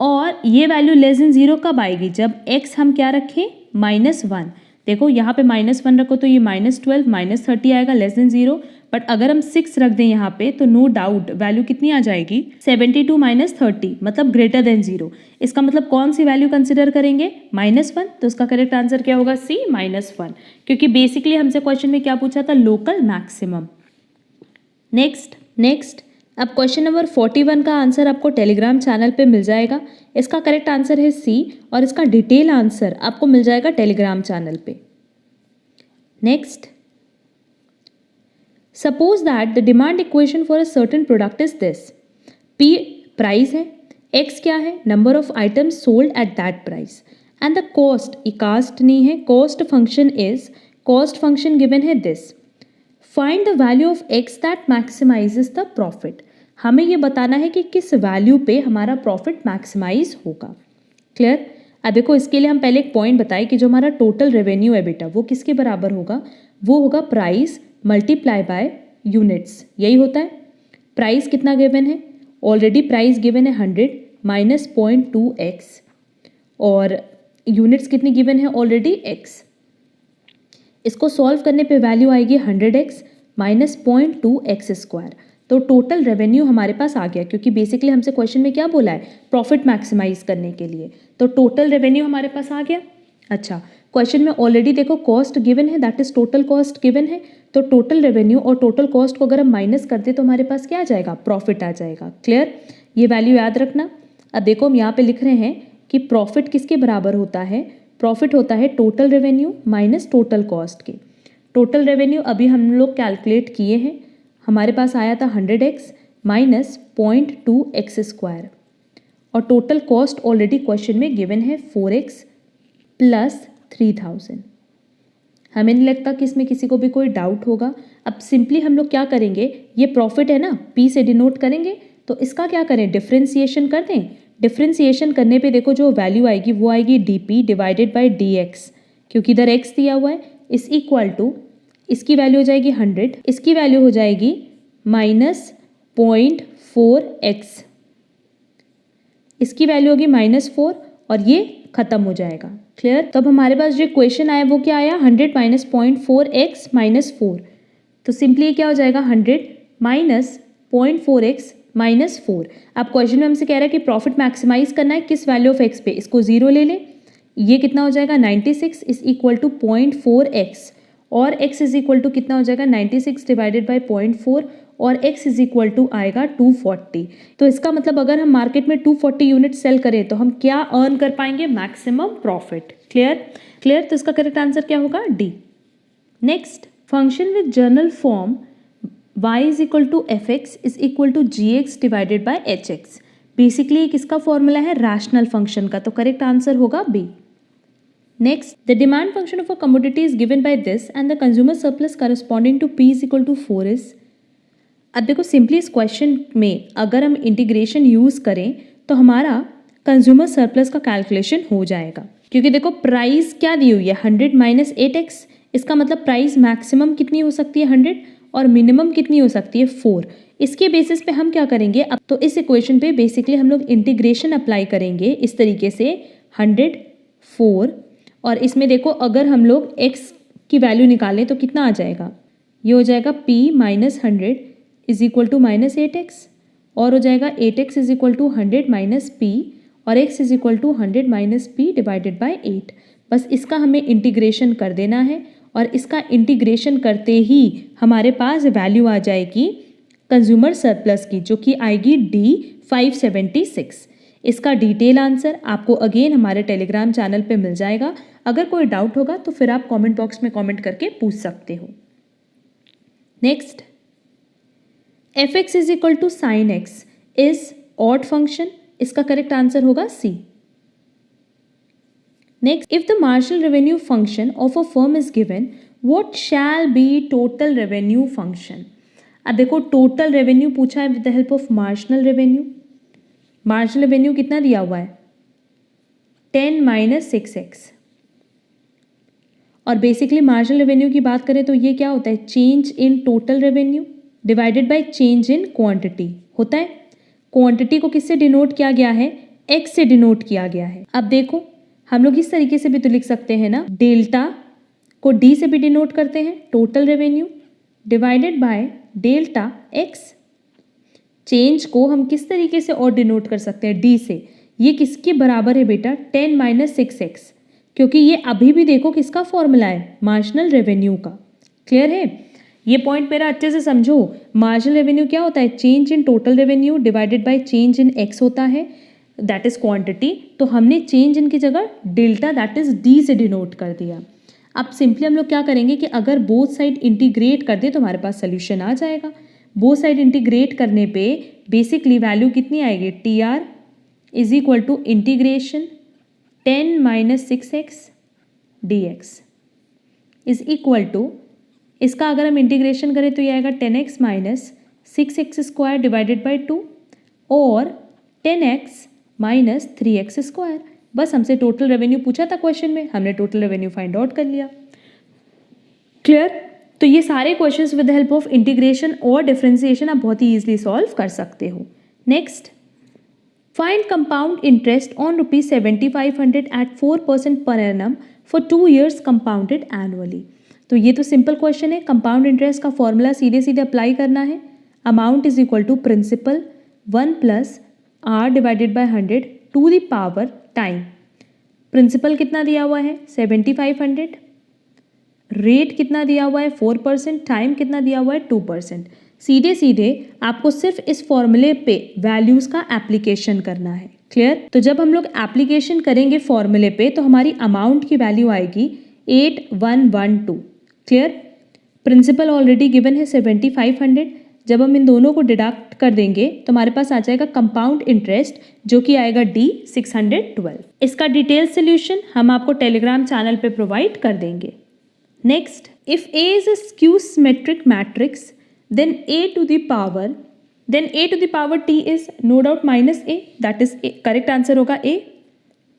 और ये वैल्यू लेस देन 0 कब आएगी, जब x हम क्या रखें, -1। देखो यहाँ पे -1 रखो तो ये -12 माइनस 30 आएगा, लेस देन 0। बट अगर हम 6 रख दें यहाँ पे तो नो डाउट वैल्यू कितनी आ जाएगी, 72 माइनस 30, मतलब ग्रेटर देन 0। इसका मतलब कौन सी वैल्यू कंसिडर करेंगे, -1। तो इसका करेक्ट आंसर क्या होगा, सी, -1, क्योंकि बेसिकली हमसे क्वेश्चन में क्या पूछा था, लोकल मैक्सिमम। नेक्स्ट अब क्वेश्चन नंबर 41 का आंसर आपको टेलीग्राम चैनल पे मिल जाएगा। इसका करेक्ट आंसर है सी, और इसका डिटेल आंसर आपको मिल जाएगा टेलीग्राम चैनल पे। Next, suppose that the demand equation for a certain product is this. P price है, एक्स क्या है, number of items sold at that price, and the cost, cast नहीं है, cost function is, cost function given है this. Find the value of X that maximizes the profit. हमें ये बताना है कि किस वैल्यू पे हमारा प्रॉफिट मैक्सिमाइज होगा। क्लियर। अब देखो इसके लिए हम पहले एक पॉइंट बताएं कि जो हमारा टोटल रेवेन्यू है बेटा वो किसके बराबर होगा, वो होगा प्राइस मल्टीप्लाई बाय यूनिट्स, यही होता है। प्राइस कितना गिवन है, ऑलरेडी प्राइस गिवन है 100 माइनस 0.2x और यूनिट्स कितनी गिवन है ऑलरेडी x। इसको सॉल्व करने पे वैल्यू आएगी 100x माइनस 0.2x स्क्वायर। तो टोटल रेवेन्यू हमारे पास आ गया, क्योंकि बेसिकली हमसे क्वेश्चन में क्या बोला है, प्रॉफिट मैक्सिमाइज करने के लिए। तो टोटल रेवेन्यू हमारे पास आ गया। अच्छा, क्वेश्चन में ऑलरेडी देखो कॉस्ट गिवन है, that is total cost given है। तो टोटल रेवेन्यू और टोटल कॉस्ट को अगर हम माइनस कर दे तो हमारे पास क्या आ जाएगा, प्रॉफिट आ जाएगा। क्लियर, ये वैल्यू याद रखना। अब देखो हम यहाँ पे लिख रहे हैं कि प्रॉफिट किसके बराबर होता है, प्रॉफिट होता है total revenue minus total cost के। टोटल रेवेन्यू अभी हम लोग कैलकुलेट किए हैं, हमारे पास आया था 100x माइनस 0.2x स्क्वायर और टोटल कॉस्ट ऑलरेडी क्वेश्चन में गिवन है 4x प्लस 3000। हमें नहीं लगता कि इसमें किसी को भी कोई डाउट होगा। अब सिंपली हम लोग क्या करेंगे, ये प्रॉफिट है ना, p से डिनोट करेंगे, तो इसका क्या करें, डिफ्रेंसिएशन कर दें। डिफ्रेंसिएशन करने पे देखो जो वैल्यू आएगी वो आएगी dp डिवाइडेड बाय dx, क्योंकि इधर x दिया हुआ है, इस इक्वल टू इसकी वैल्यू हो जाएगी 100, इसकी वैल्यू हो जाएगी माइनस 0.4x, इसकी वैल्यू होगी -4 और ये खत्म हो जाएगा। क्लियर। तब हमारे पास जो इक्वेशन आया वो क्या आया, 100 माइनस 0.4x माइनस 4। तो सिंपली क्या हो जाएगा, 100 माइनस 0.4x माइनस 4। अब क्वेश्चन में हमसे कह रहा है कि प्रॉफिट मैक्सिमाइज करना है किस वैल्यू ऑफ x पे, इसको 0 ले लें, ये कितना हो जाएगा 96 इज इक्वल टू 0.4x और x इज इक्वल टू कितना हो जाएगा 96 डिवाइडेड बाई 0.4 और x इज इक्वल टू आएगा 240। तो इसका मतलब अगर हम मार्केट में 240 यूनिट सेल करें तो हम क्या अर्न कर पाएंगे, मैक्सिमम प्रॉफिट। क्लियर। क्लियर, तो इसका करेक्ट आंसर क्या होगा, D. Next, function with general form y is equal to F X is equal to G X divided by H X. Basically किसका फॉर्मूला है, रैशनल फंक्शन का, तो correct answer होगा B. Next, the demand function of a commodity is given by this and the consumer surplus corresponding to P is equal to 4 is। अब देखो simply इस question में अगर हम इंटीग्रेशन यूज करें तो हमारा कंज्यूमर सरप्लस का कैलकुलेशन हो जाएगा, क्योंकि देखो प्राइस क्या दी हुई है 100 माइनस 8x, इसका मतलब प्राइस मैक्सिमम कितनी हो सकती है 100 और मिनिमम कितनी हो सकती है 4। इसके बेसिस पे हम क्या करेंगे, अब तो इस इक्वेशन पे बेसिकली हम लोग इंटीग्रेशन अप्लाई करेंगे इस तरीके से 100 4 और इसमें देखो अगर हम लोग x की वैल्यू निकालें तो कितना आ जाएगा, ये हो जाएगा p minus 100 is equal to minus 8x और हो जाएगा 8x is equal to 100 minus p और x is equal to 100 minus p divided by 8। बस इसका हमें इंटीग्रेशन कर देना है और इसका इंटीग्रेशन करते ही हमारे पास वैल्यू आ जाएगी कंज्यूमर सरप्लस की, जो कि आएगी D 576। इसका डिटेल आंसर आपको अगेन हमारे टेलीग्राम चैनल पे मिल जाएगा। अगर कोई डाउट होगा तो फिर आप कमेंट बॉक्स में कमेंट करके पूछ सकते हो। Next, F X is equal to sine X is odd function, इसका करेक्ट आंसर होगा C. Next, if the marginal revenue function of a firm is given what shall be total revenue function. अब देखो total revenue पूछा है with the help of marginal revenue. Marginal revenue कितना दिया हुआ है 10 माइनस 6x और बेसिकली मार्जिनल रेवेन्यू की बात करें तो ये क्या होता है, change in total revenue divided by change in quantity होता है। क्वांटिटी को किससे डिनोट किया गया है, x से डिनोट किया गया है। अब देखो हम लोग इस तरीके से भी तो लिख सकते हैं ना, डेल्टा को d से भी डिनोट करते हैं, total revenue divided by delta x। Change को हम किस तरीके से और डिनोट कर सकते हैं, डी से। ये किसके बराबर है बेटा 10 माइनस 6x, क्योंकि ये अभी भी देखो किसका फॉर्मूला है, मार्जिनल रेवेन्यू का। क्लियर है, ये पॉइंट मेरा अच्छे से समझो। मार्जिनल रेवेन्यू क्या होता है, change in total revenue divided by change in x होता है, दैट इज क्वांटिटी। तो हमने चेंज इन की जगह डेल्टा दैट इज डी से डिनोट कर दिया। अब सिंपली हम लोग क्या करेंगे कि अगर बोथ साइड इंटीग्रेट कर दे तो हमारे पास सोल्यूशन आ जाएगा। बोथ साइड इंटीग्रेट करने पे बेसिकली वैल्यू कितनी आएगी, T R is equal to integration 10 minus 6x dx is equal to इसका अगर हम इंटीग्रेशन करें तो ये आएगा 10x minus 6x² divided by 2 और 10x माइनस 3x²। बस हमसे टोटल रेवेन्यू पूछा था क्वेश्चन में, हमने टोटल रेवेन्यू फाइंड आउट कर लिया। क्लियर? तो ये सारे questions with the help of integration और डिफरेंशिएशन आप बहुत ही ईजिली सॉल्व कर सकते हो। Next, find compound interest on ₹7500 at 4% per annum for 2 years compounded annually. तो ये तो सिंपल क्वेश्चन है। कंपाउंड इंटरेस्ट का फॉर्मूला सीधे सीधे अप्लाई करना है। Amount is equal to principal 1 plus r divided by 100 to the power time. Principal कितना दिया हुआ है 7500, रेट कितना दिया हुआ है 4%, टाइम कितना दिया हुआ है 2%। सीधे सीधे आपको सिर्फ इस फॉर्मूले पे वैल्यूज़ का एप्लीकेशन करना है। क्लियर? तो जब हम लोग एप्लीकेशन करेंगे फॉर्मूले पे तो हमारी अमाउंट की वैल्यू आएगी 8112। क्लियर? प्रिंसिपल ऑलरेडी गिवन है 7500। जब हम इन दोनों को डिडक्ट कर देंगे तो हमारे पास आ जाएगा कंपाउंड इंटरेस्ट जो कि आएगा D 612। इसका डिटेल सोल्यूशन हम आपको टेलीग्राम चैनल पे प्रोवाइड कर देंगे। Next, if A is a skew symmetric matrix then A to the power T is no doubt minus A, that is A, correct answer होगा A।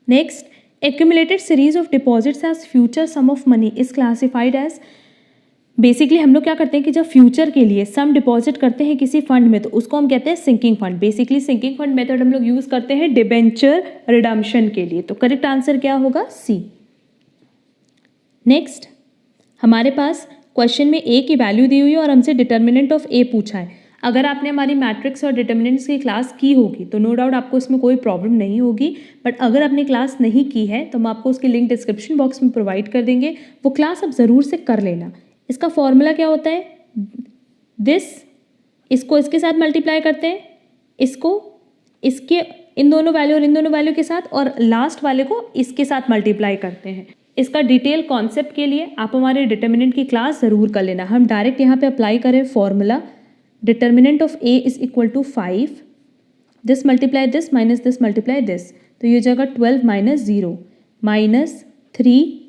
Next, accumulated series of deposits as future sum of money is classified as। Basically हम लोग क्या करते हैं कि जब future के लिए सम डिपॉजिट करते हैं किसी फंड में तो उसको हम कहते हैं sinking fund. Basically sinking fund method हम लोग यूज करते हैं डिबेंचर रिडम्पशन के लिए। तो करेक्ट आंसर क्या होगा सी। नेक्स्ट, हमारे पास क्वेश्चन में ए की वैल्यू दी हुई है और हमसे डिटर्मिनेंट ऑफ ए पूछा है। अगर आपने हमारी मैट्रिक्स और डिटर्मिनेंट्स की क्लास की होगी तो नो डाउट आपको इसमें कोई प्रॉब्लम नहीं होगी, बट अगर आपने क्लास नहीं की है तो हम आपको उसकी लिंक डिस्क्रिप्शन बॉक्स में प्रोवाइड कर देंगे, वो क्लास आप ज़रूर से कर लेना। इसका फॉर्मूला क्या होता है, इसको इसके साथ मल्टीप्लाई करते हैं, इसको इसके इन दोनों वैल्यू और इन दोनों वैल्यू के साथ, और लास्ट वाले को इसके साथ मल्टीप्लाई करते हैं। इसका डिटेल कॉन्सेप्ट के लिए आप हमारे डिटर्मिनेंट की क्लास ज़रूर कर लेना। हम डायरेक्ट यहाँ पे अप्लाई करें formula, determinant of A is equal to 5, this multiply this minus this multiply this, तो ये जगह 12 माइनस 0 माइनस 3।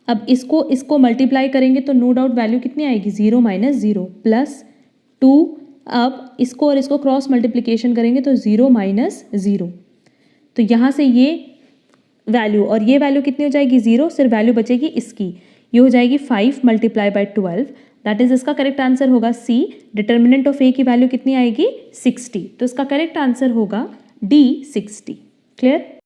अब इसको मल्टीप्लाई करेंगे तो नो डाउट वैल्यू कितनी आएगी 0 माइनस 0 प्लस 2। अब इसको और इसको क्रॉस मल्टीप्लिकेशन करेंगे तो 0 माइनस 0। तो यहाँ से ये वैल्यू और ये वैल्यू कितनी हो जाएगी 0, सिर्फ वैल्यू बचेगी इसकी, ये हो जाएगी 5 मल्टीप्लाई बाई 12, दैट इज इसका करेक्ट आंसर होगा सी। डिटर्मिनेंट ऑफ ए की वैल्यू कितनी आएगी 60, तो इसका करेक्ट आंसर होगा D 60। क्लियर?